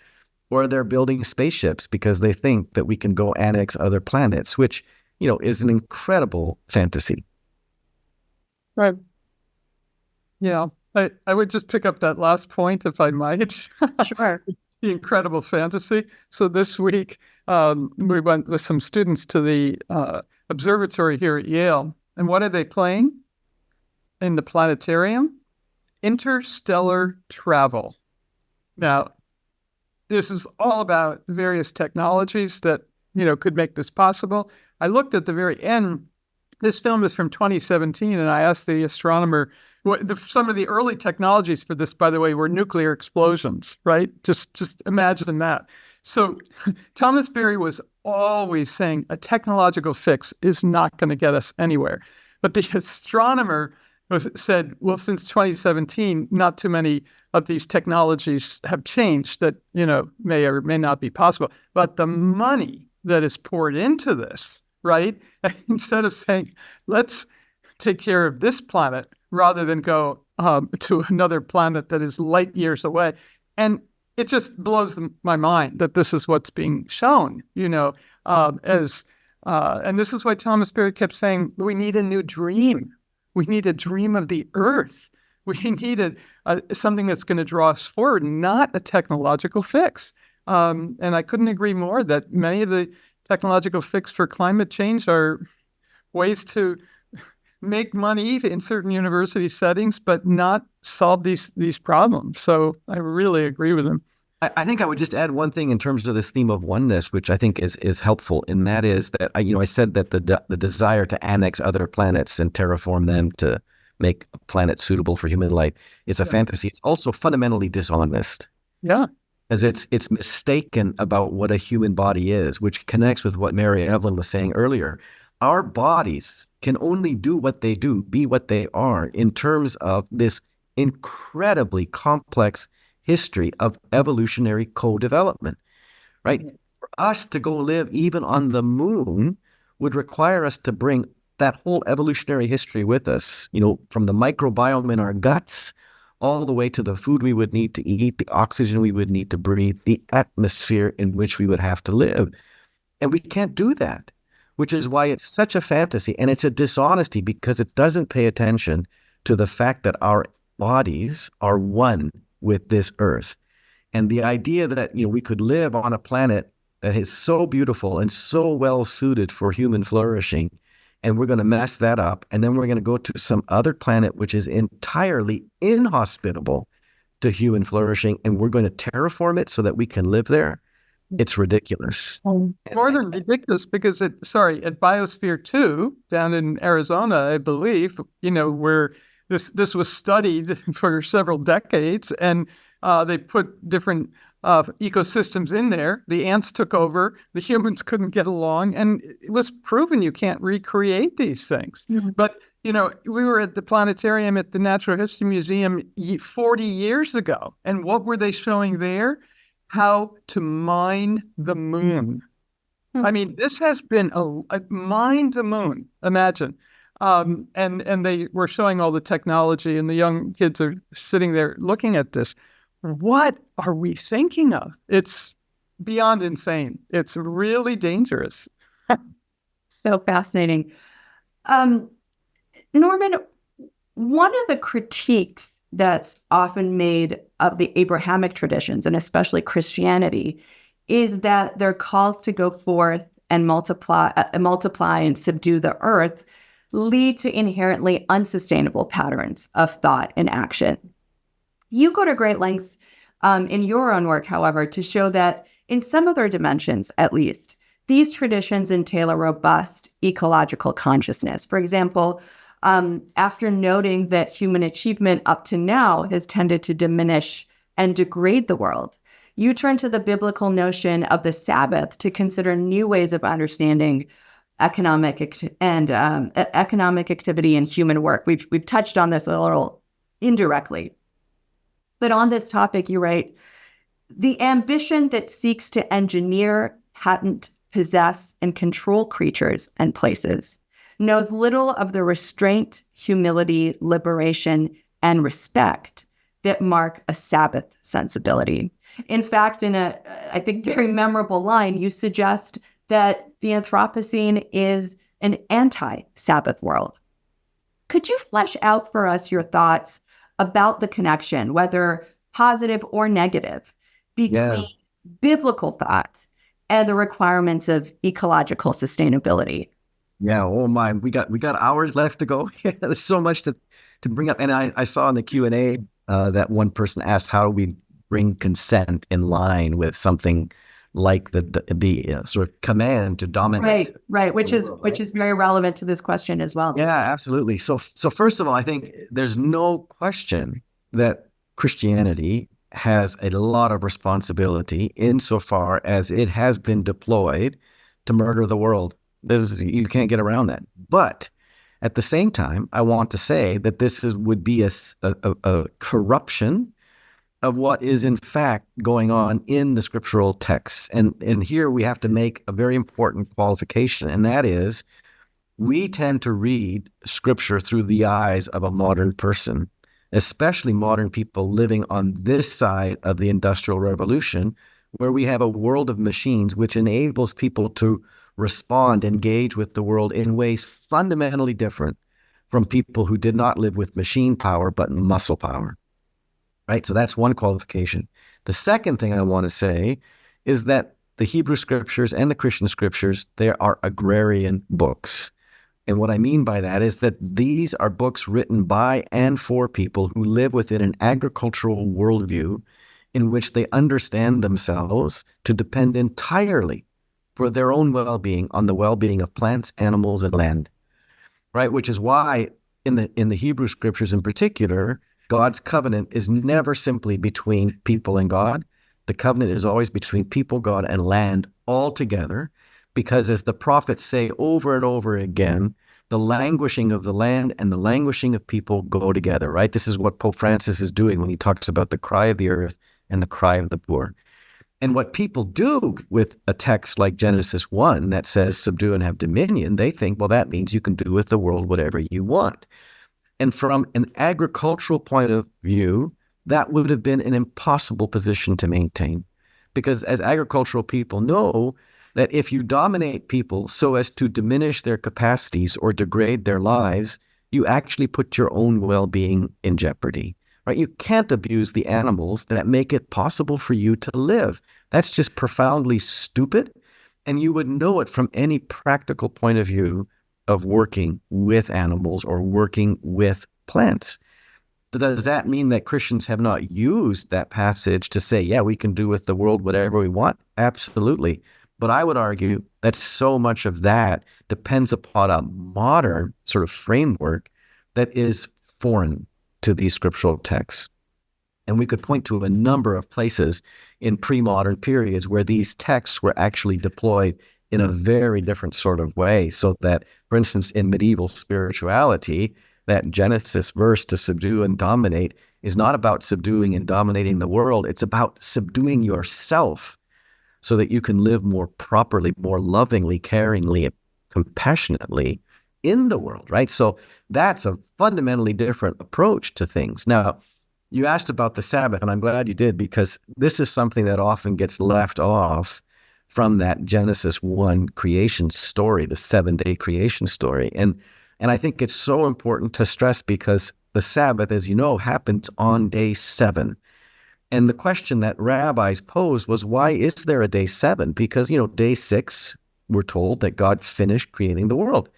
or they're building spaceships because they think that we can go annex other planets, which, is an incredible fantasy. Right. Yeah. I would just pick up that last point, if I might. Sure. The incredible fantasy. So this week, we went with some students to the observatory here at Yale. And what are they playing in the planetarium? Interstellar travel. Now, this is all about various technologies that, could make this possible. I looked at the very end. This film is from 2017, and I asked the astronomer, some of the early technologies for this, by the way, were nuclear explosions, right? Just imagine that. So Thomas Berry was always saying a technological fix is not going to get us anywhere. But the astronomer said, well, since 2017, not too many of these technologies have changed that, may or may not be possible. But the money that is poured into this, right? Instead of saying, let's take care of this planet rather than go to another planet that is light years away. And it just blows my mind that this is what's being shown, and this is why Thomas Berry kept saying, we need a new dream. We need a dream of the earth. We need something that's going to draw us forward, not a technological fix. And I couldn't agree more that many of the technological fix for climate change are ways to make money in certain university settings, but not solve these problems. So I really agree with him. I think I would just add one thing in terms of this theme of oneness, which I think is helpful, and that is that I said that the desire to annex other planets and terraform them to make a planet suitable for human life is a fantasy. It's also fundamentally dishonest. Yeah. As it's mistaken about what a human body is, which connects with what Mary Evelyn was saying earlier. Our bodies can only do what they do, be what they are, in terms of this incredibly complex history of evolutionary co-development, right? For us to go live even on the moon would require us to bring that whole evolutionary history with us, from the microbiome in our guts all the way to the food we would need to eat, the oxygen we would need to breathe, the atmosphere in which we would have to live. And we can't do that, which is why it's such a fantasy. And it's a dishonesty because it doesn't pay attention to the fact that our bodies are one with this earth. And the idea that, we could live on a planet that is so beautiful and so well suited for human flourishing, and we're going to mess that up, and then we're going to go to some other planet which is entirely inhospitable to human flourishing, and we're going to terraform it so that we can live there. It's ridiculous. More than ridiculous, because at Biosphere 2 down in Arizona, I believe, where this was studied for several decades, and they put different ecosystems in there. The ants took over. The humans couldn't get along, and it was proven you can't recreate these things. Mm-hmm. But we were at the planetarium at the Natural History Museum 40 years ago, and what were they showing there? How to mine the moon. Mm-hmm. I mean, this has been a mine the moon. Imagine. And they were showing all the technology, and the young kids are sitting there looking at this. What are we thinking of? It's beyond insane. It's really dangerous. So fascinating. Norman, one of the critiques that's often made of the Abrahamic traditions, and especially Christianity, is that their calls to go forth and multiply and subdue the earth lead to inherently unsustainable patterns of thought and action. You go to great lengths in your own work, however, to show that in some of their dimensions, at least, these traditions entail a robust ecological consciousness. For example, after noting that human achievement up to now has tended to diminish and degrade the world, you turn to the biblical notion of the Sabbath to consider new ways of understanding economic activity and human work. We've touched on this a little indirectly. But on this topic, you write, the ambition that seeks to engineer, patent, possess, and control creatures and places knows little of the restraint, humility, liberation, and respect that mark a Sabbath sensibility. In fact, in a, I think, very memorable line, you suggest that the Anthropocene is an anti-Sabbath world. Could you flesh out for us your thoughts about the connection, whether positive or negative, between biblical thought and the requirements of ecological sustainability? Yeah. Oh my, we got hours left to go. There's so much to bring up. And I saw in the Q&A that one person asked, how do we bring consent in line with something like the sort of command to dominate. Right, which is very relevant to this question as well. Yeah, absolutely. So first of all, I think there's no question that Christianity has a lot of responsibility insofar as it has been deployed to murder the world. You can't get around that. But at the same time, I want to say that this would be a corruption of what is in fact going on in the scriptural texts. And here we have to make a very important qualification, and that is we tend to read scripture through the eyes of a modern person, especially modern people living on this side of the Industrial Revolution, where we have a world of machines which enables people to respond, engage with the world in ways fundamentally different from people who did not live with machine power, but muscle power. Right? So that's one qualification. The second thing I want to say is that the Hebrew scriptures and the Christian scriptures, they are agrarian books. And what I mean by that is that these are books written by and for people who live within an agricultural worldview in which they understand themselves to depend entirely for their own well-being on the well-being of plants, animals, and land. Right? Which is why in the Hebrew scriptures in particular, God's covenant is never simply between people and God. The covenant is always between people, God, and land all together, because as the prophets say over and over again, the languishing of the land and the languishing of people go together, right? This is what Pope Francis is doing when he talks about the cry of the earth and the cry of the poor. And what people do with a text like Genesis 1 that says subdue and have dominion, they think, well, that means you can do with the world whatever you want. And from an agricultural point of view, that would have been an impossible position to maintain. Because as agricultural people know, that if you dominate people so as to diminish their capacities or degrade their lives, you actually put your own well-being in jeopardy. Right? You can't abuse the animals that make it possible for you to live. That's just profoundly stupid. And you would know it from any practical point of view of working with animals or working with plants. Does that mean that Christians have not used that passage to say, yeah, we can do with the world whatever we want? Absolutely. But I would argue that so much of that depends upon a modern sort of framework that is foreign to these scriptural texts. And we could point to a number of places in pre-modern periods where these texts were actually deployed in a very different sort of way. So that, for instance, in medieval spirituality, that Genesis verse to subdue and dominate is not about subduing and dominating the world. It's about subduing yourself so that you can live more properly, more lovingly, caringly, compassionately in the world, right? So that's a fundamentally different approach to things. Now, you asked about the Sabbath, and I'm glad you did, because this is something that often gets left off from that Genesis 1 creation story, the 7-day creation story. And I think it's so important to stress because the Sabbath, as you know, happens on day 7. And the question that rabbis posed was, why is there a day 7? Because, day 6, we're told that God finished creating the world.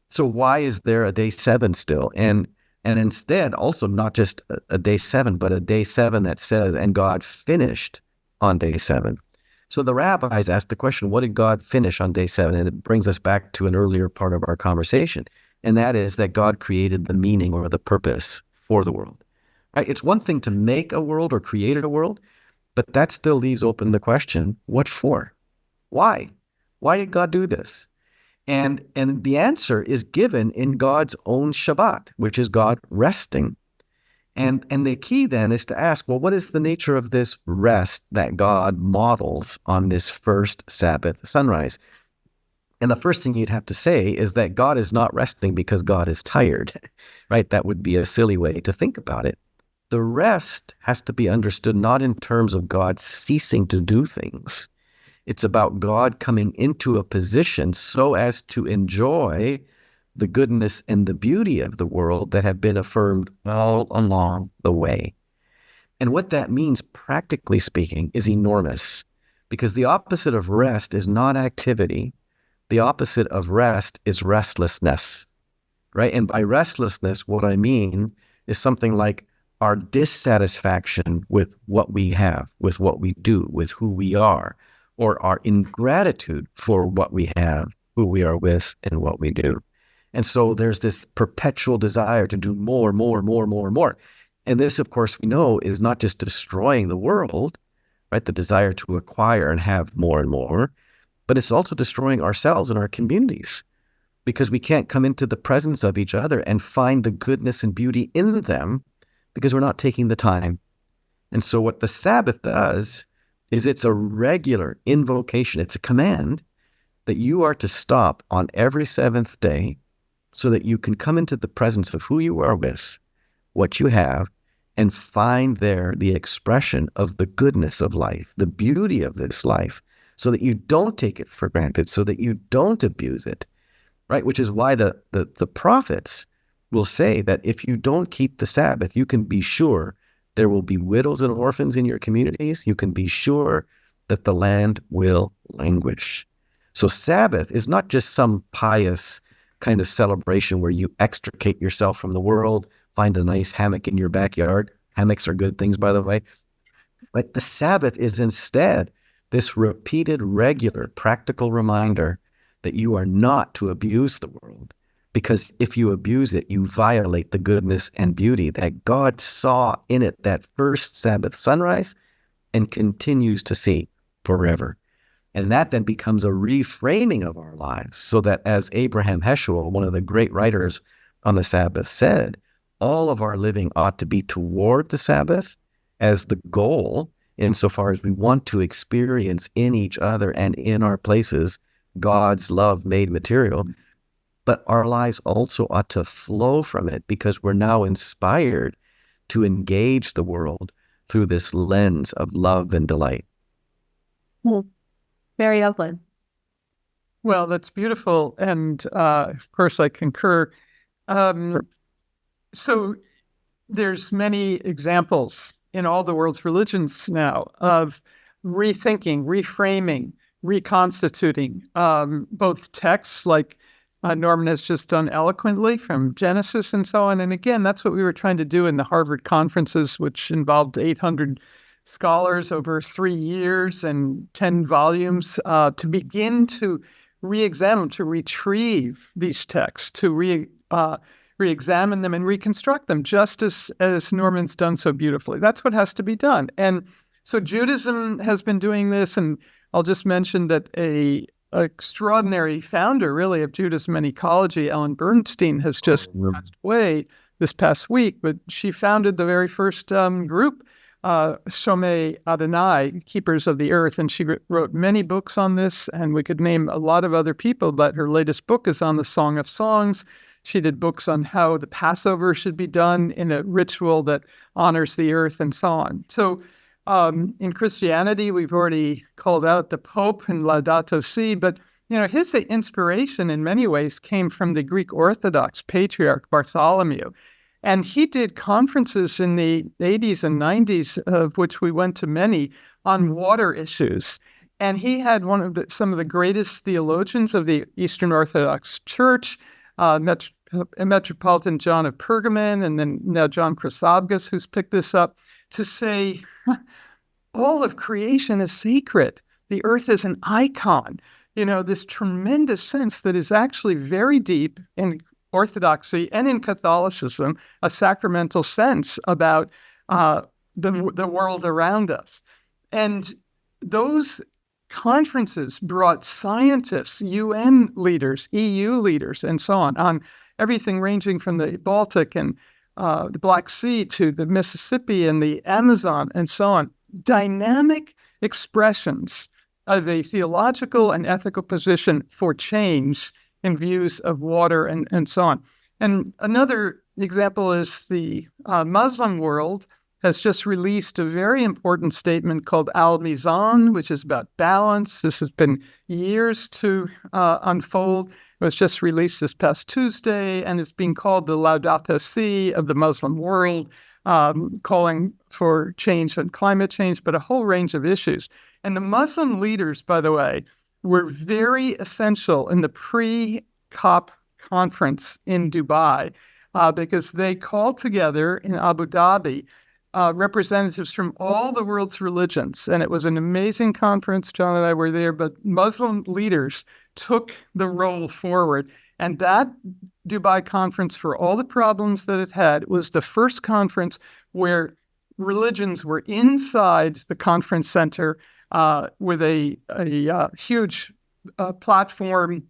So why is there a day 7 still? And instead, also not just a day 7, but a day 7 that says, and God finished on day 7. So the rabbis asked the question, what did God finish on day 7? And it brings us back to an earlier part of our conversation. And that is that God created the meaning or the purpose for the world. Right? It's one thing to make a world or create a world, but that still leaves open the question, what for? Why? Why did God do this? And the answer is given in God's own Shabbat, which is God resting. And the key then is to ask, well, what is the nature of this rest that God models on this first Sabbath sunrise? And the first thing you'd have to say is that God is not resting because God is tired, right? That would be a silly way to think about it. The rest has to be understood not in terms of God ceasing to do things. It's about God coming into a position so as to enjoy the goodness and the beauty of the world that have been affirmed all along the way. And what that means, practically speaking, is enormous, because the opposite of rest is not activity. The opposite of rest is restlessness, right? And by restlessness, what I mean is something like our dissatisfaction with what we have, with what we do, with who we are, or our ingratitude for what we have, who we are with, and what we do. And so there's this perpetual desire to do more, more, more, more, more. And this, of course, we know is not just destroying the world, right? The desire to acquire and have more and more, but it's also destroying ourselves and our communities, because we can't come into the presence of each other and find the goodness and beauty in them because we're not taking the time. And so what the Sabbath does is it's a regular invocation. It's a command that you are to stop on every seventh day so that you can come into the presence of who you are with, what you have, and find there the expression of the goodness of life, the beauty of this life, so that you don't take it for granted, so that you don't abuse it, right? Which is why the prophets will say that if you don't keep the Sabbath, you can be sure there will be widows and orphans in your communities. You can be sure that the land will languish. So Sabbath is not just some pious kind of celebration where you extricate yourself from the world, find a nice hammock in your backyard. Hammocks are good things, by the way. But the Sabbath is instead this repeated, regular, practical reminder that you are not to abuse the world. Because if you abuse it, you violate the goodness and beauty that God saw in it that first Sabbath sunrise and continues to see forever. And that then becomes a reframing of our lives, so that as Abraham Heschel, one of the great writers on the Sabbath, said, all of our living ought to be toward the Sabbath as the goal, insofar as we want to experience in each other and in our places God's love made material. But our lives also ought to flow from it, because we're now inspired to engage the world through this lens of love and delight. Very Evelyn. Well, that's beautiful. And of course, I concur. So there's many examples in all the world's religions now of rethinking, reframing, reconstituting both texts like Norman has just done eloquently from Genesis and so on. And again, that's what we were trying to do in the Harvard conferences, which involved 800 scholars over 3 years and 10 volumes to begin to re-examine, to retrieve these texts, to re-examine them and reconstruct them, just as Norman's done so beautifully. That's what has to be done. And so Judaism has been doing this, and I'll just mention that a extraordinary founder, really, of Judaism and Ecology, Ellen Bernstein, has just passed away this past week, but she founded the very first group, Shomei Adonai, Keepers of the Earth, and she wrote many books on this, and we could name a lot of other people, but her latest book is on the Song of Songs. She did books on how the Passover should be done in a ritual that honors the earth and so on. So in Christianity, we've already called out the Pope and Laudato Si, but his inspiration in many ways came from the Greek Orthodox patriarch Bartholomew. And he did conferences in the 80s and 90s, of which we went to many, on water issues. And he had some of the greatest theologians of the Eastern Orthodox Church, Metropolitan John of Pergamon, and then now John Chrysostom, who's picked this up, to say all of creation is sacred. The earth is an icon. This tremendous sense that is actually very deep in Orthodoxy and in Catholicism, a sacramental sense about the world around us. And those conferences brought scientists, UN leaders, EU leaders, and so on everything ranging from the Baltic and the Black Sea to the Mississippi and the Amazon and so on. Dynamic expressions of a theological and ethical position for change in views of water and so on. And another example is the Muslim world has just released a very important statement called Al-Mizan, which is about balance. This has been years to unfold. It was just released this past Tuesday, and it's being called the Laudato Si of the Muslim world, calling for change on climate change, but a whole range of issues. And the Muslim leaders, by the way, were very essential in the pre-COP conference in Dubai because they called together in Abu Dhabi representatives from all the world's religions. And it was an amazing conference. John and I were there, but Muslim leaders took the role forward. And that Dubai conference, for all the problems that it had, was the first conference where religions were inside the conference center with a huge platform,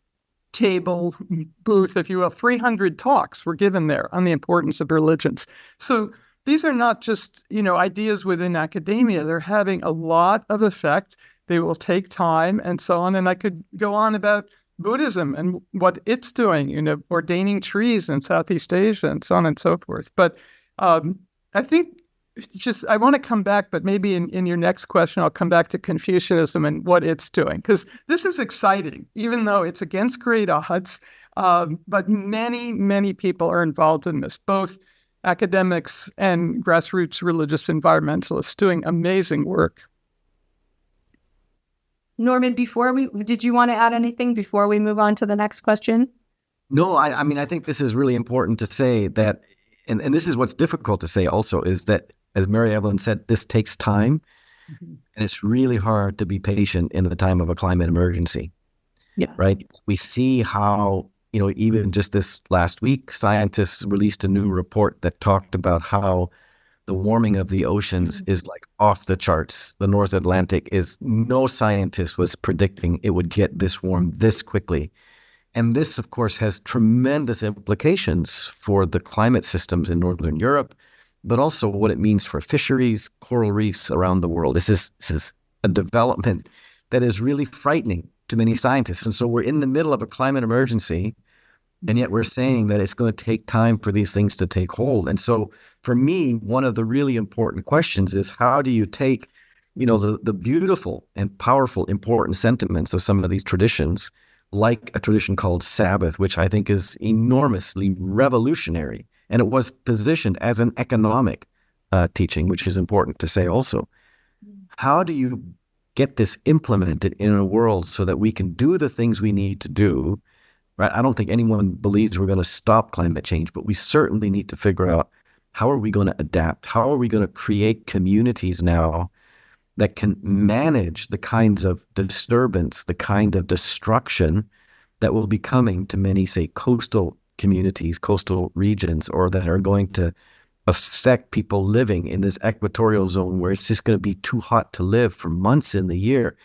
table, booth, if you will. 300 talks were given there on the importance of religions. So these are not just, ideas within academia. They're having a lot of effect. They will take time and so on. And I could go on about Buddhism and what it's doing, ordaining trees in Southeast Asia and so on and so forth. But I think I want to come back, but maybe in your next question, I'll come back to Confucianism and what it's doing, because this is exciting, even though it's against great odds. But many, many people are involved in this, both academics and grassroots religious environmentalists doing amazing work. Norman, did you want to add anything before we move on to the next question? No, I mean, I think this is really important to say that, and this is what's difficult to say also, is that, as Mary Evelyn said, this takes time, and it's really hard to be patient in the time of a climate emergency. Yeah. Right? We see how, even just this last week, scientists released a new report that talked about how the warming of the oceans is like off the charts. The North Atlantic no scientist was predicting it would get this warm this quickly. And this, of course, has tremendous implications for the climate systems in Northern Europe, but also what it means for fisheries, coral reefs around the world. This is a development that is really frightening to many scientists. And so we're in the middle of a climate emergency, and yet we're saying that it's going to take time for these things to take hold. And so for me, one of the really important questions is, how do you take, the beautiful and powerful, important sentiments of some of these traditions, like a tradition called Sabbath, which I think is enormously revolutionary. And it was positioned as an economic teaching, which is important to say also. How do you get this implemented in a world so that we can do the things we need to do? Right? I don't think anyone believes we're going to stop climate change, but we certainly need to figure out, how are we going to adapt? How are we going to create communities now that can manage the kinds of disturbance, the kind of destruction that will be coming to many, say, coastal communities, coastal regions, or that are going to affect people living in this equatorial zone where it's just going to be too hot to live for months in the year.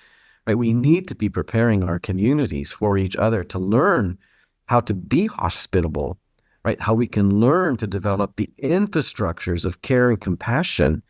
Right? We need to be preparing our communities for each other to learn how to be hospitable, right? How we can learn to develop the infrastructures of care and compassion,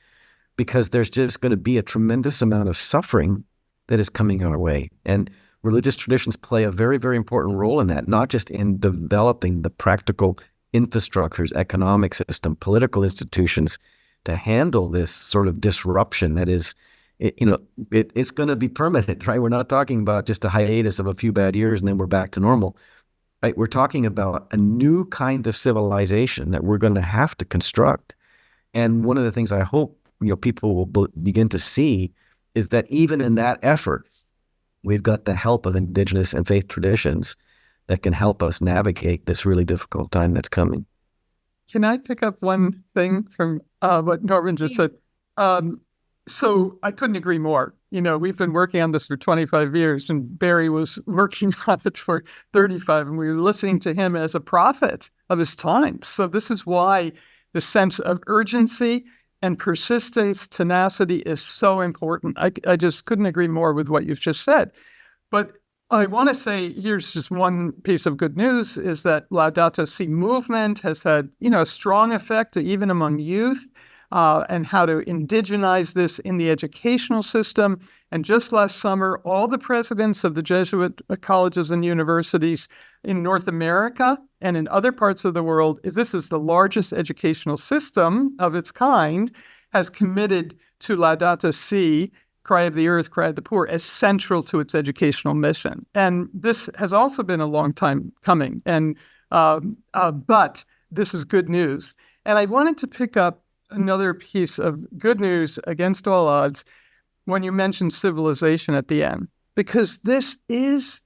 because there's just going to be a tremendous amount of suffering that is coming our way. And religious traditions play a very, very important role in that, not just in developing the practical infrastructures, economic system, political institutions to handle this sort of disruption that is, it's going to be permanent, right? We're not talking about just a hiatus of a few bad years and then we're back to normal, right? We're talking about a new kind of civilization that we're going to have to construct. And one of the things I hope, people will begin to see is that even in that effort, we've got the help of indigenous and faith traditions that can help us navigate this really difficult time that's coming. Can I pick up one thing from what Norman just said? So I couldn't agree more. We've been working on this for 25 years, and Barry was working on it for 35, and we were listening to him as a prophet of his time. So this is why the sense of urgency and persistence, tenacity is so important. I just couldn't agree more with what you've just said. But I want to say, here's just one piece of good news, is that Laudato Si movement has had, a strong effect even among youth, and how to indigenize this in the educational system. And just last summer, all the presidents of the Jesuit colleges and universities in North America and in other parts of the world, this is the largest educational system of its kind, has committed to Laudato Si, Cry of the Earth, Cry of the Poor, as central to its educational mission. And this has also been a long time coming. And but this is good news. And I wanted to pick up another piece of good news against all odds when you mentioned civilization at the end, because this is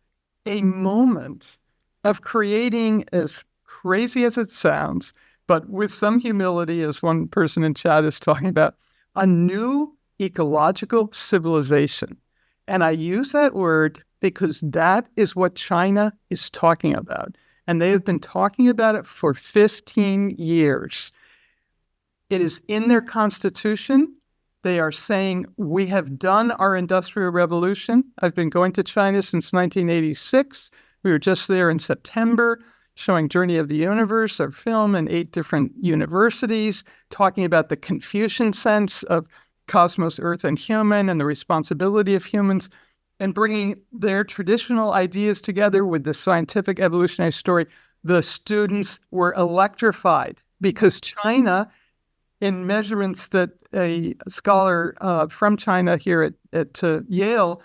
a moment of creating, as crazy as it sounds, but with some humility, as one person in chat is talking about, a new ecological civilization. And I use that word because that is what China is talking about. And they have been talking about it for 15 years. It is in their constitution. They are saying, we have done our industrial revolution. I've been going to China since 1986. We were just there in September, showing Journey of the Universe, our film, in 8 different universities, talking about the Confucian sense of cosmos, earth, and human, and the responsibility of humans, and bringing their traditional ideas together with the scientific evolutionary story. The students were electrified because China, in measurements that a scholar from China here at Yale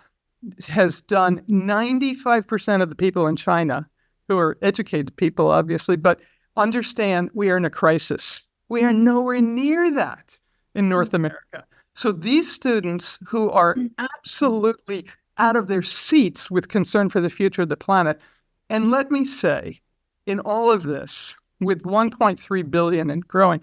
has done, 95% of the people in China, who are educated people, obviously, but understand we are in a crisis. We are nowhere near that in North America. So these students who are absolutely out of their seats with concern for the future of the planet, and let me say, in all of this, with 1.3 billion and growing,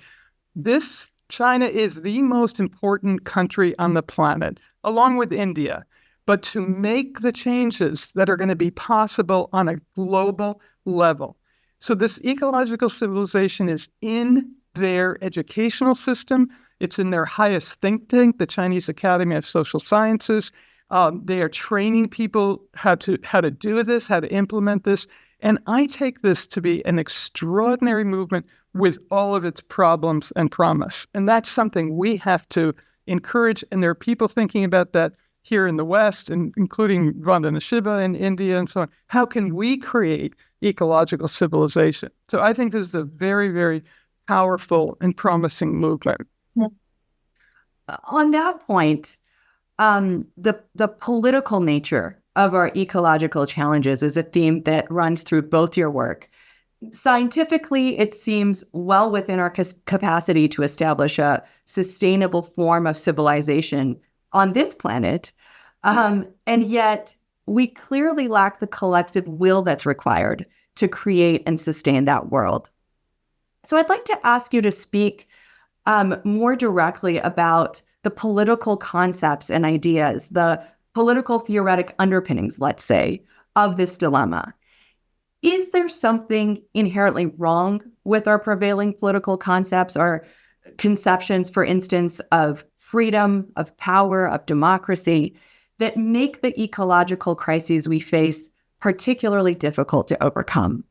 this China is the most important country on the planet, along with India. But to make the changes that are going to be possible on a global level. So this ecological civilization is in their educational system. It's in their highest think tank, the Chinese Academy of Social Sciences. They are training people how to do this, how to implement this. And I take this to be an extraordinary movement with all of its problems and promise. And that's something we have to encourage. And there are people thinking about that here in the West, and including Vandana Shiva in India and so on. How can we create ecological civilization? So I think this is a very, very powerful and promising movement. On that point, the political nature of our ecological challenges is a theme that runs through both your work. Scientifically, it seems well within our capacity to establish a sustainable form of civilization on this planet, and yet we clearly lack the collective will that's required to create and sustain that world. So I'd like to ask you to speak more directly about the political concepts and ideas, the political theoretic underpinnings, let's say, of this dilemma. Is there something inherently wrong with our prevailing political concepts or conceptions, for instance, of freedom, of power, of democracy, that make the ecological crises we face particularly difficult to overcome?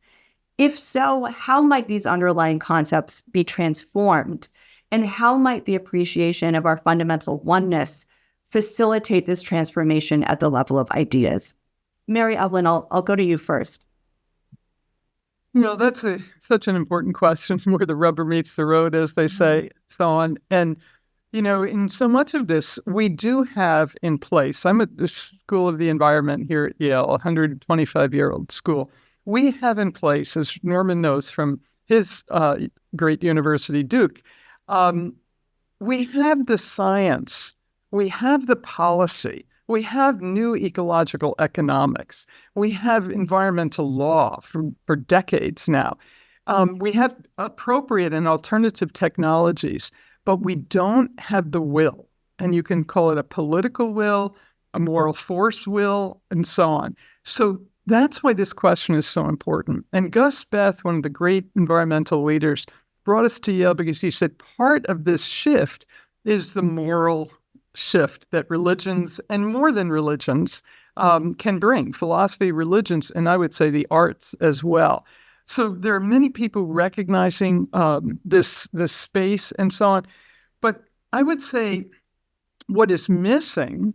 If so, how might these underlying concepts be transformed? And how might the appreciation of our fundamental oneness facilitate this transformation at the level of ideas? Mary Evelyn, I'll go to you first. That's such an important question, where the rubber meets the road, as they say, so on. And, in so much of this, we do have in place, I'm at the School of the Environment here at Yale, a 125-year-old school. We have in place, as Norman knows from his great university, Duke, we have the science, we have the policy, we have new ecological economics, we have environmental law for decades now. We have appropriate and alternative technologies, but we don't have the will. And you can call it a political will, a moral force will, and so on. So that's why this question is so important. And Gus Beth, one of the great environmental leaders, brought us to Yale because he said part of this shift is the moral shift that religions, and more than religions, can bring. Philosophy, religions, and I would say the arts as well. So there are many people recognizing this space and so on. But I would say what is missing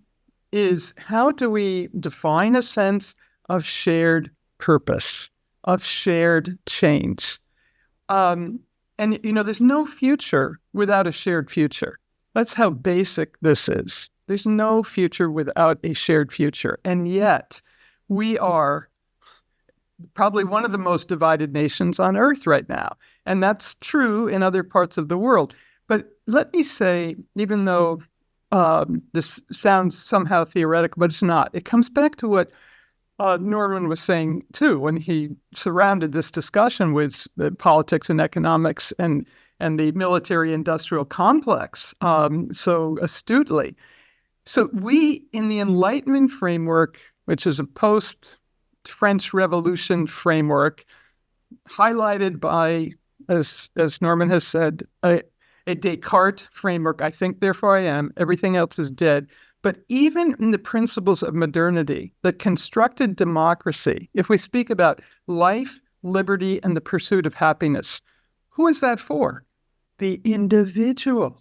is, how do we define a sense of shared purpose, of shared change? And, there's no future without a shared future. That's how basic this is. There's no future without a shared future. And yet, we are probably one of the most divided nations on earth right now. And that's true in other parts of the world. But let me say, even though this sounds somehow theoretical, but it's not, it comes back to what Norman was saying too when he surrounded this discussion with the politics and economics and the military-industrial complex so astutely. So we, in the Enlightenment framework, which is a post-French Revolution framework, highlighted by, as Norman has said, a Descartes framework, I think, therefore I am, everything else is dead. But even in the principles of modernity, the constructed democracy, if we speak about life, liberty, and the pursuit of happiness, who is that for? The individual.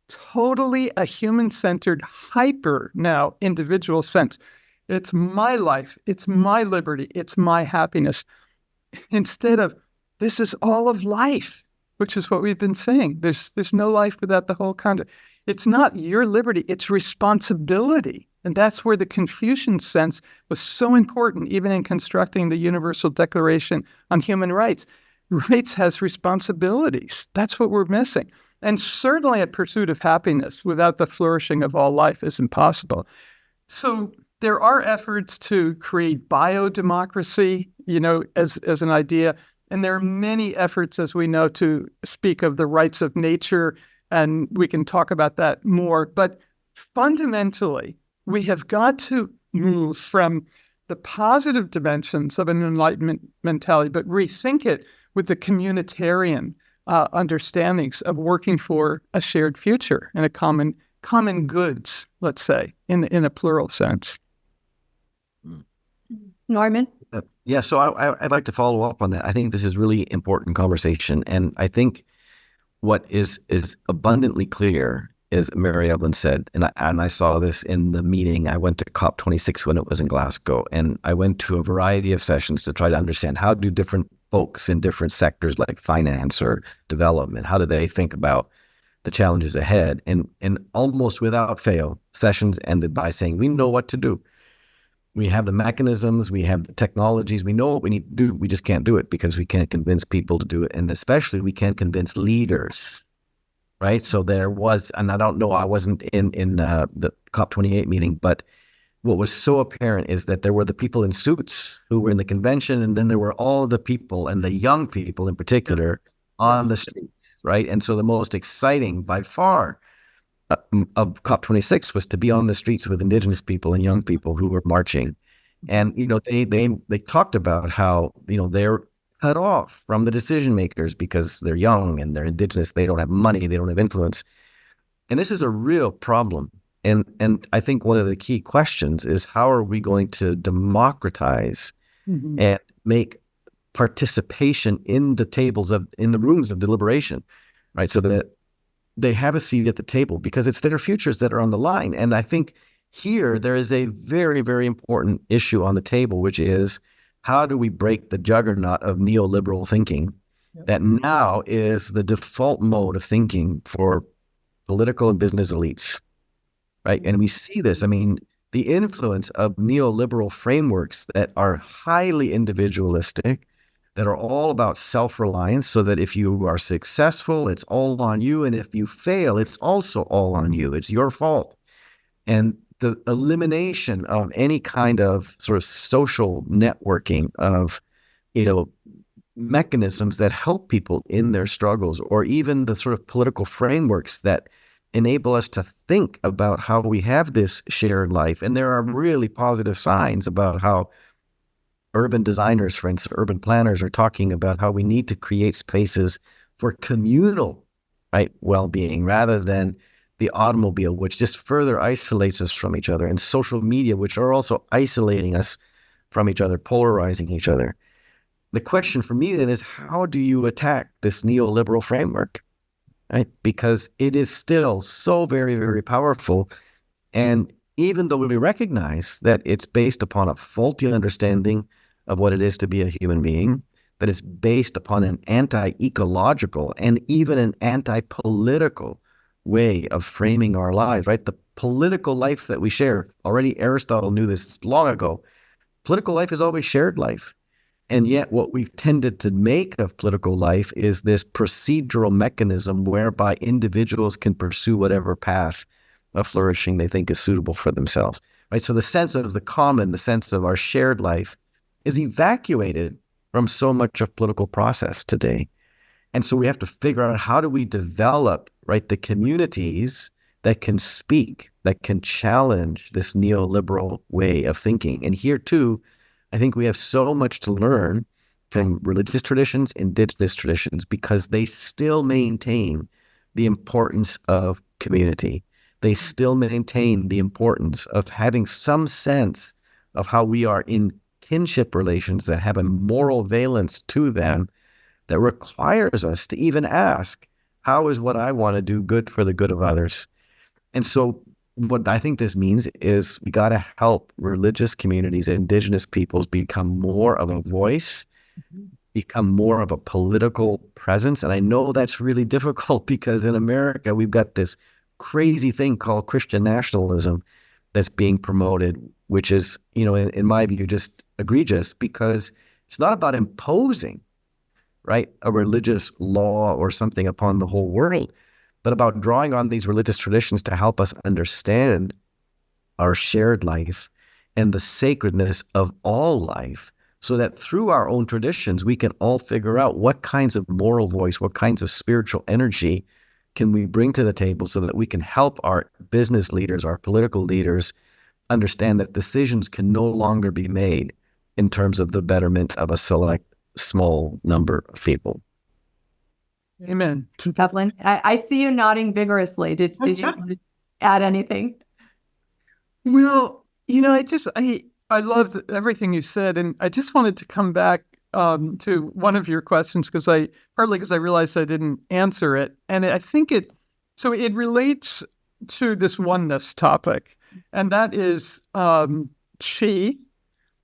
Totally a human-centered, hyper now individual sense. It's my life, it's my liberty, it's my happiness. Instead of, this is all of life, which is what we've been saying. There's no life without the whole concept. It's not your liberty, it's responsibility. And that's where the Confucian sense was so important, even in constructing the Universal Declaration on Human Rights. Rights has responsibilities. That's what we're missing. And certainly a pursuit of happiness without the flourishing of all life is impossible. So there are efforts to create biodemocracy, as an idea. And there are many efforts, as we know, to speak of the rights of nature, and we can talk about that more. But fundamentally, we have got to move from the positive dimensions of an Enlightenment mentality, but rethink it with the communitarian understandings of working for a shared future and a common goods, let's say, in a plural sense. Norman? Yeah, so I'd like to follow up on that. I think this is really important conversation. And I think what is abundantly clear is, Mary Evelyn said, and I saw this in the meeting. I went to COP26 when it was in Glasgow, and I went to a variety of sessions to try to understand how do different folks in different sectors like finance or development, how do they think about the challenges ahead? And almost without fail, sessions ended by saying, we know what to do. We have the mechanisms, we have the technologies, we know what we need to do. We just can't do it because we can't convince people to do it. And especially we can't convince leaders, right? So there was, and I don't know, I wasn't in the COP28 meeting, but what was so apparent is that there were the people in suits who were in the convention, and then there were all the people, and the young people in particular, on the streets, right? And so the most exciting by far of COP26 was to be on the streets with indigenous people and young people who were marching. And, they talked about how, they're cut off from the decision makers because they're young and they're indigenous. They don't have money. They don't have influence. And this is a real problem. And I think one of the key questions is, how are we going to democratize and make participation in the rooms of deliberation, right? So that they have a seat at the table, because it's their futures that are on the line. And I think here there is a very, very important issue on the table, which is, how do we break the juggernaut of neoliberal thinking that now is the default mode of thinking for political and business elites, right? And we see this. I mean, the influence of neoliberal frameworks that are highly individualistic, that are all about self-reliance, so that if you are successful, it's all on you. And if you fail, it's also all on you. It's your fault. And the elimination of any kind of sort of social networking of, mechanisms that help people in their struggles, or even the sort of political frameworks that enable us to think about how we have this shared life. And there are really positive signs about how urban designers, for instance, urban planners, are talking about how we need to create spaces for communal, right, well-being, rather than the automobile, which just further isolates us from each other, and social media, which are also isolating us from each other, polarizing each other. The question for me then is, how do you attack this neoliberal framework, right? Because it is still so very, very powerful. And even though we recognize that it's based upon a faulty understanding of what it is to be a human being, that it's based upon an anti-ecological and even an anti-political way of framing our lives, right? The political life that we share, already Aristotle knew this long ago, political life is always shared life. And yet what we've tended to make of political life is this procedural mechanism whereby individuals can pursue whatever path of flourishing they think is suitable for themselves. right? So the sense of the common, the sense of our shared life is evacuated from so much of political process today. And so we have to figure out, how do we develop, right, the communities that can speak, that can challenge this neoliberal way of thinking. And here too, I think we have so much to learn from religious traditions, indigenous traditions, because they still maintain the importance of community. They still maintain the importance of having some sense of how we are in kinship relations that have a moral valence to them that requires us to even ask, how is what I want to do good for the good of others? And so what I think this means is we got to help religious communities, indigenous peoples become more of a voice, become more of a political presence. And I know that's really difficult because in America, we've got this crazy thing called Christian nationalism that's being promoted, which is, in my view, just egregious, because it's not about imposing, right, a religious law or something upon the whole world, but about drawing on these religious traditions to help us understand our shared life and the sacredness of all life, so that through our own traditions, we can all figure out what kinds of moral voice, what kinds of spiritual energy can we bring to the table so that we can help our business leaders, our political leaders, understand that decisions can no longer be made in terms of the betterment of a select small number of people. Amen. Evelyn, I see you nodding vigorously. Did you add anything? Well, I loved everything you said, and I just wanted to come back to one of your questions partly because I realized I didn't answer it, and I think it relates to this oneness topic, and that is chi,